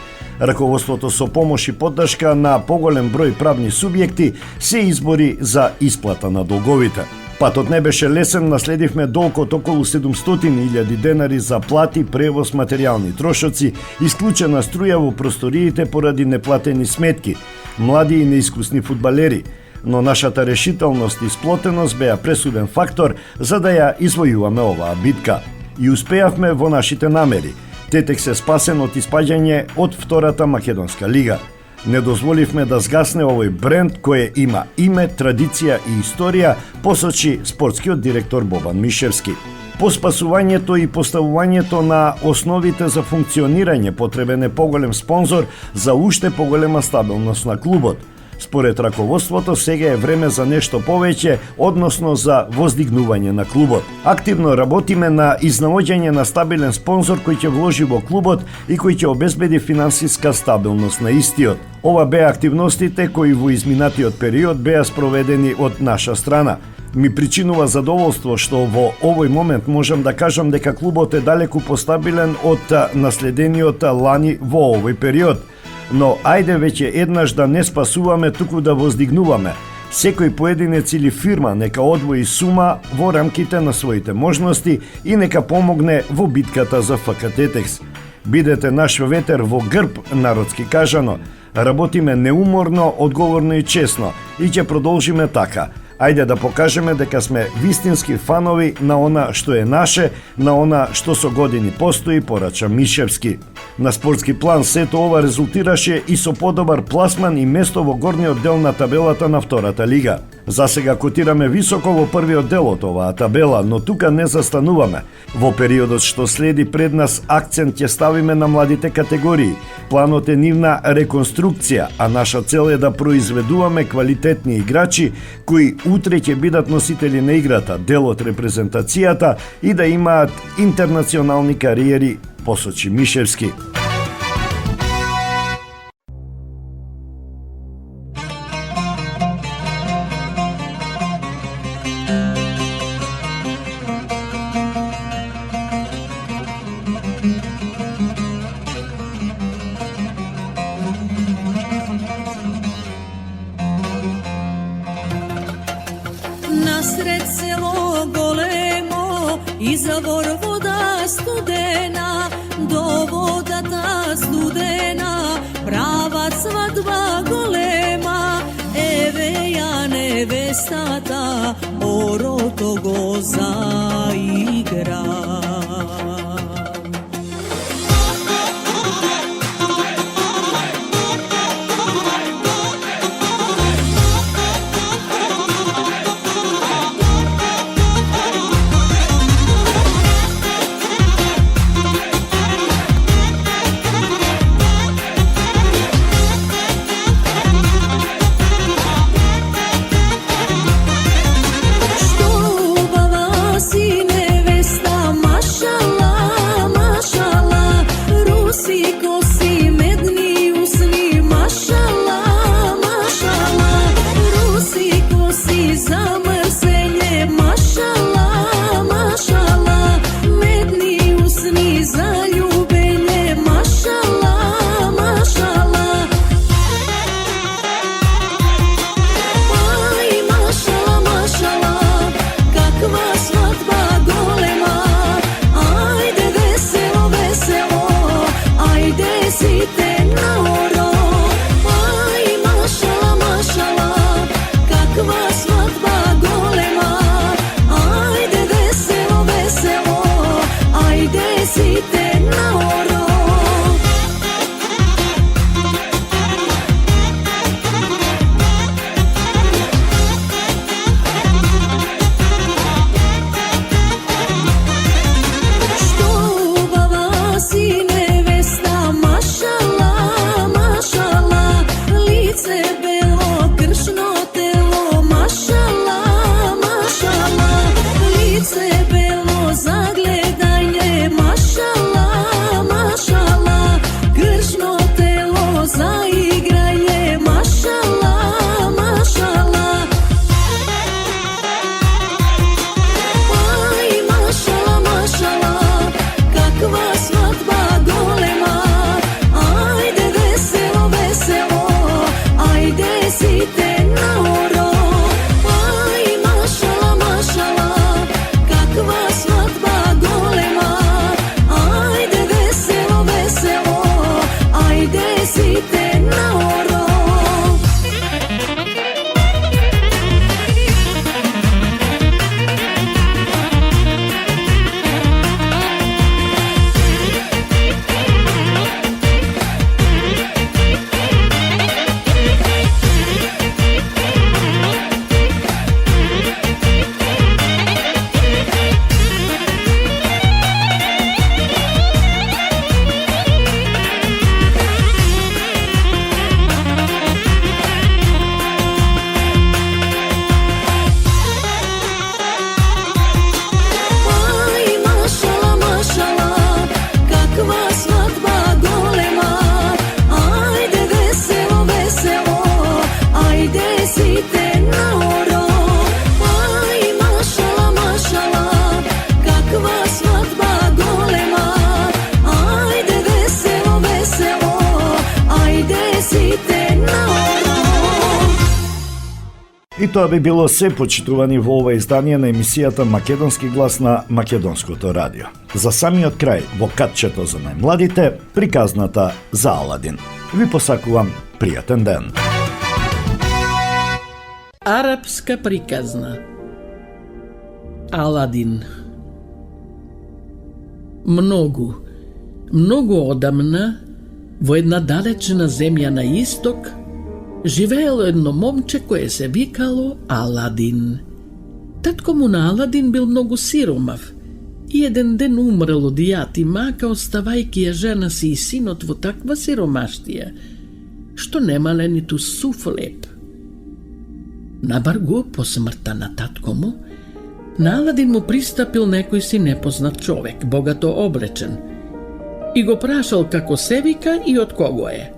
Раководството со помош и поддршка на поголем број правни субјекти се избори за исплата на долговите. Патот не беше лесен, наследивме долг од околу 700.000 денари за плати, превоз, материјални трошоци, исклучена струја во просториите поради неплатени сметки, млади и неискусни фудбалери. Но нашата решителност и сплотеност беа пресуден фактор за да ја извојуваме оваа битка. И успеавме во нашите намери. Тетекс се спасен од испаѓање од втората Македонска лига. Не дозволивме да згасне овој бренд кој има име, традиција и историја, посочи спортскиот директор Бобан Мишевски. По спасувањето и поставувањето на основите за функционирање потребен е поголем спонзор за уште поголема стабилност на клубот. Според раководството, сега е време за нешто повеќе, односно за воздигнување на клубот. Активно работиме на изнаоѓање на стабилен спонзор кој ќе вложи во клубот и кој ќе обезбеди финансиска стабилност на истиот. Ова беа активностите кои во изминатиот период беа спроведени од наша страна. Ми причинува задоволство што во овој момент можам да кажам дека клубот е далеку постабилен од наследениот лани во овој период. Но ајде веќе еднаш да не спасуваме, туку да воздигнуваме. Секој поединец или фирма нека одвои сума во рамките на своите можности и нека помогне во битката за ФКТетекс. Бидете наш ветер во грб, народски кажано. Работиме неуморно, одговорно и честно и ќе продолжиме така. Ајде да покажеме дека сме вистински фанови на она што е наше, на она што со години постои, порача Мишевски. На спортски план сето ова резултираше и со подобар пласман и место во горниот дел на табелата на втората лига. За сега котираме високо во првиот дел од оваа табела, но тука не застануваме. Во периодот што следи пред нас акцент ќе ставиме на младите категории. Планот е нивна реконструкција, а наша цел е да произведуваме квалитетни играчи кои утре ќе бидат носители на играта, дел од репрезентацијата и да имаат интернационални кариери, посочи Мишевски. Nasred selo golemo, izvor voda studena, do voda ta studena, prava svadba golema, eve ja nevestata, oroto go zaigra. И тоа би било се, почитувани, во ова издание на емисијата Македонски глас на Македонското радио. За самиот крај, во катчето за најмладите, приказната за Аладин. Ви посакувам пријатен ден. Арапска приказна. Аладин. Многу одамна, во една далечна земја на исток, живеело едно момче кое се викало Аладин. Татко му на Аладин бил многу сиромав и еден ден умрел од јат и мака, оставајќи ја жена си и синот во таква сиромаштија, што немале ниту сув хлеб. Набаргу по смртта на татко му, на Аладин му пристапил некој си непознат човек, богато облечен, и го прашал како се вика и од кого е.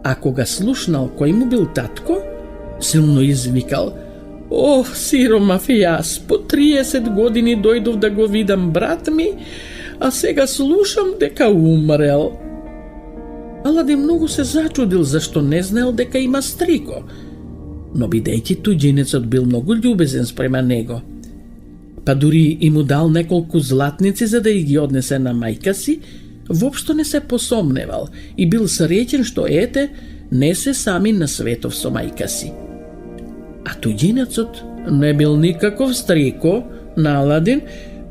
А кога слушнал кој му бил татко, силно извикал: "О, сиромав јас, по 30 години дојдов да го видам брат ми, а сега слушам дека умрел." Аладин многу се зачудил зашто не знаел дека има стрико, но бидејќи туѓинецот бил многу љубезен спрема него, па дури и му дал неколку златници за да ги однесе на мајка си, воопшто не се посомневал и бил среќен што ете, не се сами на светов со мајка си. А туѓинецот не бил никаков стрико на Аладин,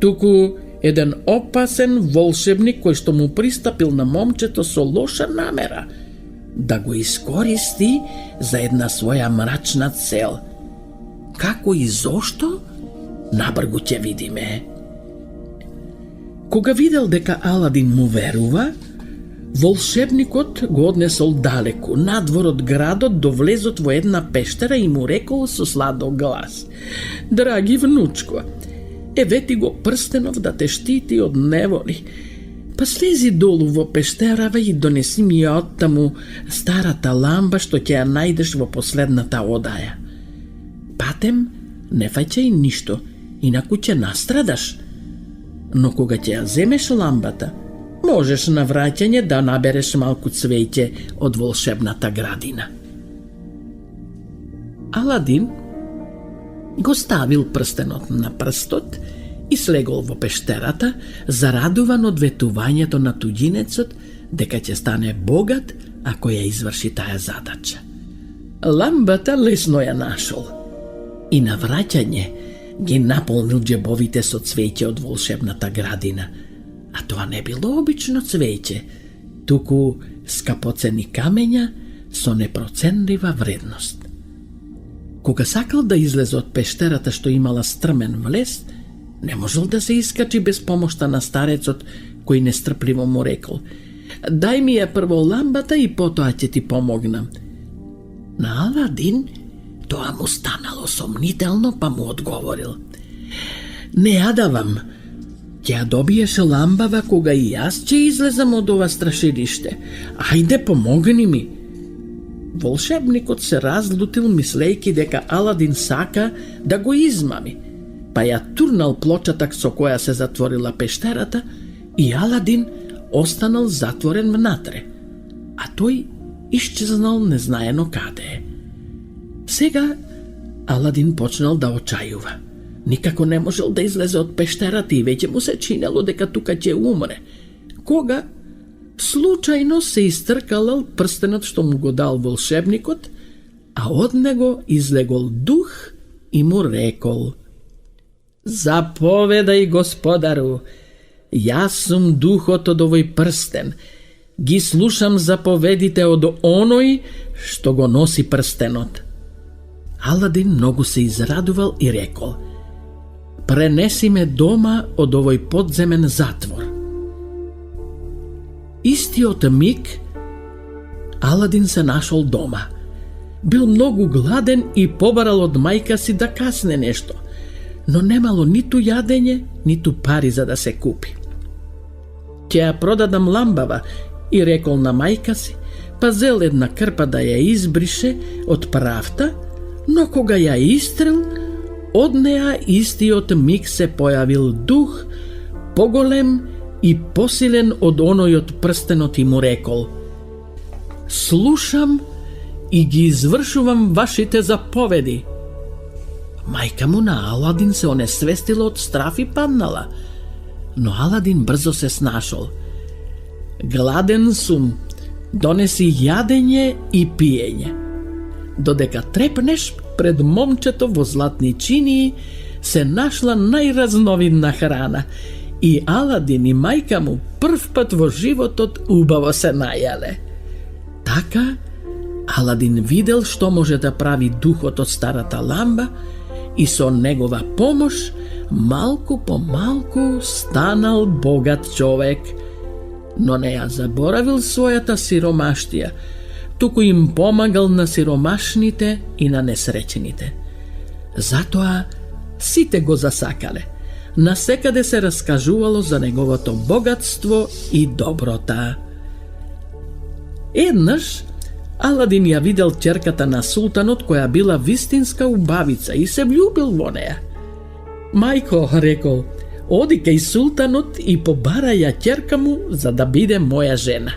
туку еден опасен волшебник кој што му пристапил на момчето со лоша намера да го искористи за една своја мрачна цел. Како и зошто? Набргу ќе видиме. Кога видел дека Аладин му верува, волшебникот го однесол далеку, надвор од градот, до влезот во една пештера и му рекол со сладок глас: "Драги внучко, евети го прстенов да те штити од неволи. Па слези долу во пештерава и донеси ми ја оттаму старата ламба што ќе ја најдеш во последната одаја. Патем не фаќај ништо, инаку ќе настрадаш. Но кога ќе ја земеш ламбата, можеш на враќање да набереш малку цвеќе од волшебната градина." Аладин го ставил прстенот на прстот и слегол во пештерата, зарадуван од ветувањето на туѓинецот дека ќе стане богат ако ја изврши таа задача. Ламбата лесно ја нашол и на враќање ги наполнил џебовите со цвеќе од волшебната градина, а тоа не било обично цвеќе, туку скапоцени камења со непроценлива вредност. Кога сакал да излезе од пештерата што имала стрмен влез, не можел да се искачи без помошта на старецот, кој нестрпливо му рекол: "Дај ми ја прво ламбата и потоа ќе ти помогнам." На Аладин тоа му станало сомнително, па му одговорил: "Не ја давам. Ќе ја добиеш ламбава кога и јас ќе излезам од ова страшилиште. Ајде, помогни ми." Волшебникот се разлутил мислејќи дека Аладин сака да го измами, па ја турнал плочатак со која се затворила пештерата и Аладин останал затворен внатре, а тој исчезнал незнаено каде. Сега Аладин почнал да очајува. Никако не можел да излезе од пештерата и веќе му се чинело дека тука ќе умре. Кога случајно се истркалал прстенот што му го дал волшебникот, а од него излегол дух и му рекол: "Заповедај, господару, јас сум духот од овој прстен. Ги слушам заповедите од оној што го носи прстенот." Аладин многу се израдувал и рекол: "Пренеси ме дома од овој подземен затвор." Истиот миг Аладин се нашол дома. Бил многу гладен и побарал од мајка си да касне нешто, но немало ниту јадење, ниту пари за да се купи. "Ќе ја продадам ламбава", и рекол на мајка си, па зел една крпа да ја избрише од правта, но кога ја истрел, од неа истиот миг се појавил дух, поголем и посилен од оној од прстенот и му рекол: "Слушам и ги извршувам вашите заповеди." Мајка му на Аладин се онесвестила од страф и паднала, но Аладин брзо се снашол. Гладен сум, донеси јадење и пиење. Додека трепнеш пред момчето во златни чинии, се нашла најразновидна храна и Аладин и мајка му прв пат во животот убаво се најале. Така, Аладин видел што може да прави духот од старата ламба и со негова помош малку по малку станал богат човек, но не ја заборавил својата сиромаштија, туку им помагал на сиромашните и на несреќените. Затоа сите го засакале. Насекаде се раскажувало за неговото богатство и доброта. Еднаш Аладин ја видел ќерката на султанот која била вистинска убавица и се влюбил во неја. Мајко, рекол, оди кај султанот и побара ја ќерка му за да биде моја жена.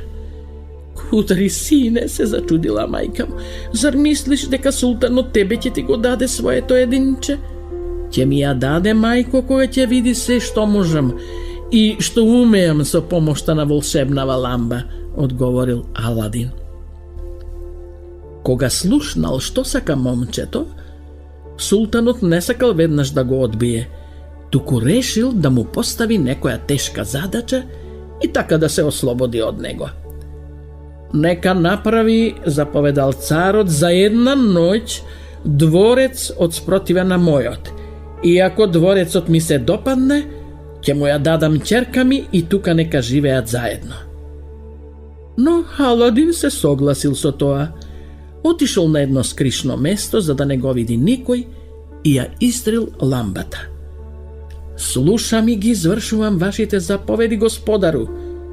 Кудри сине, се зачудила мајка му, зар мислиш дека султанот тебе ќе ти го даде своето единче? Ќе ми ја даде мајко кога ќе види се што можам и што умеам со помошта на волшебнава ламба, одговорил Аладин. Кога слушнал што сака момчето, султанот не сакал веднаш да го одбие, туку решил да му постави некоја тешка задача и така да се ослободи од него. Нека направи, заповедал царот, за една ноќ дворец од спротива на мојот. И ако дворецот ми се допадне, ќе му ја дадам ќерка ми и тука нека живеат заедно. Но Аладин се согласил со тоа. Отишол на едно скришно место за да не го види никој и ја истрил ламбата. Слушам и ги извршувам вашите заповеди, господару,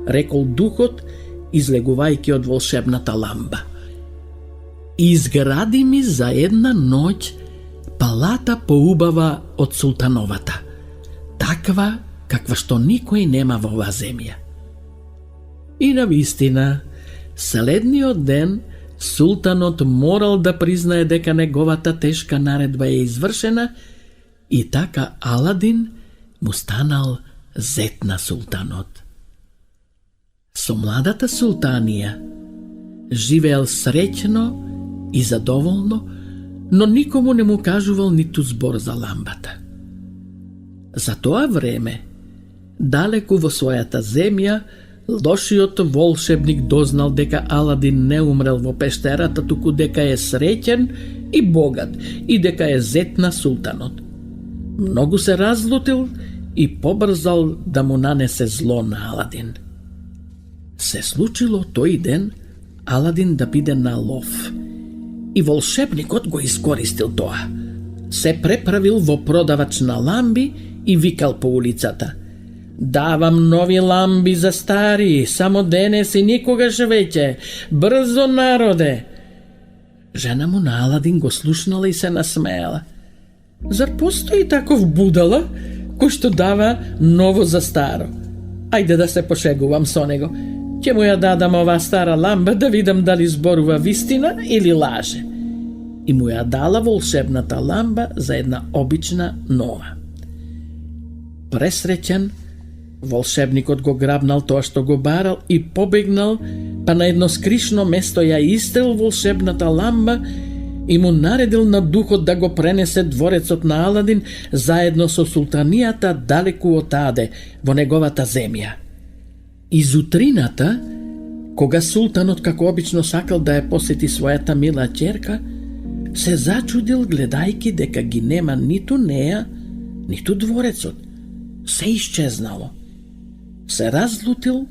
рекол духот, излегувајќи од волшебната ламба. Изгради ми за една ноќ палата поубава од султановата, таква каква што никој нема во оваа земја. И навистина, следниот ден султанот морал да признае дека неговата тешка наредба е извршена и така Аладин му станал зет на султанот. Со младата султанија живеел среќно и задоволно, но никому не му кажувал ниту збор за ламбата. За тоа време, далеку во својата земја, лошиот волшебник дознал дека Аладин не умрел во пештерата, туку дека е среќен и богат и дека е зет на султанот. Многу се разлутил и побрзал да му нанесе зло на Аладин. Се случило тој ден Аладин да биде на лов и волшебникот го искористил тоа. Се преправил во продавач на ламби и викал по улицата: "Давам нови ламби за стари, само денес и никогаш веќе, брзо народе!" Жена му на Аладин го слушнала и се насмеала. Зар постои таков будала кој што дава ново за старо? Ајде да се пошегувам со него. Ќе му ја дадам оваа стара ламба да видам дали зборува вистина или лаже. И му ја дала волшебната ламба за една обична нова. Пресреќен, волшебникот го грабнал тоа што го барал и побегнал, па на едно скришно место ја истрел волшебната ламба и му наредил на духот да го пренесе дворецот на Аладин заедно со султанијата далеку отаде, во неговата земја. Изутрината, кога султанот како обично сакал да ја посети својата мила ќерка, се зачудил гледајки дека ги нема ниту неа, ниту дворецот. Се исчезнало. Се разлутил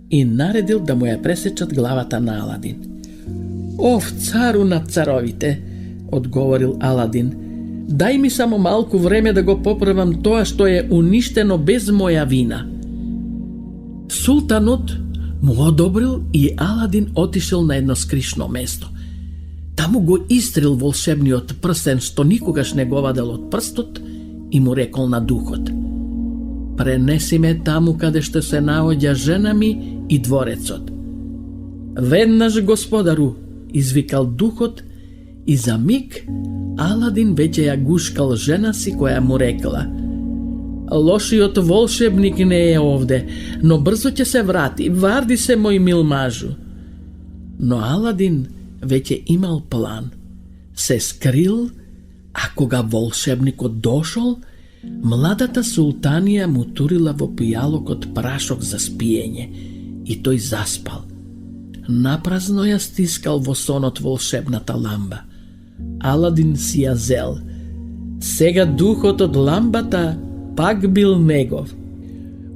и наредил да му ја пресечат главата на Аладин. "Ов, цару над царовите", одговорил Аладин, "дај ми само малку време да го поправам тоа што е уништено без моја вина." Султанот му одобрил и Аладин отишел на едно скришно место. Таму го истрил волшебниот прстен што никогаш не го вадел од прстот и му рекол на духот: "Пренеси ме таму каде што се наоѓа жена ми и дворецот." "Веднаш, господару", извикал духот и за миг Аладин веќе ја гушкал жена си која му рекла: "Лошиот волшебник не е овде, но брзо ќе се врати, варди се, мој мил мажу." Но Аладин веќе имал план. Се скрил, а кога волшебникот дошол, младата султанија му турила во пијалокот прашок за спиење и тој заспал. Напразно ја стискал во сонот волшебната ламба. Аладин си ја зел. Сега духот од ламбата пак бил негов.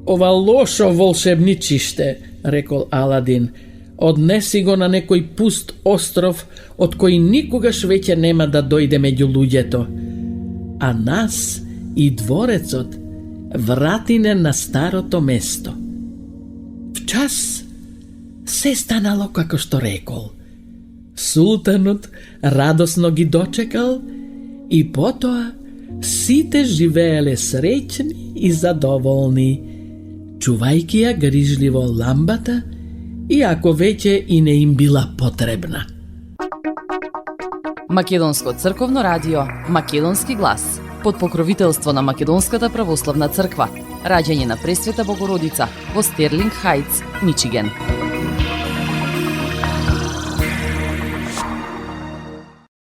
"Ова лошо волшебничиште," рекол Аладин, "однеси го на некој пуст остров од кој никогаш веќе нема да дојде меѓу луѓето. А нас и дворецот вратине на старото место." Вчас се станало како што рекол. Султанот радосно ги дочекал и потоа сите живееле среќни и задоволни, чувајќи ја грижливо ламбата, иако веќе и не им била потребна. Македонско црковно радио, Македонски глас, под покровителство на Македонската православна црква, раѓање на Пресвета Богородица во Стерлинг Хајтс, Мичиген.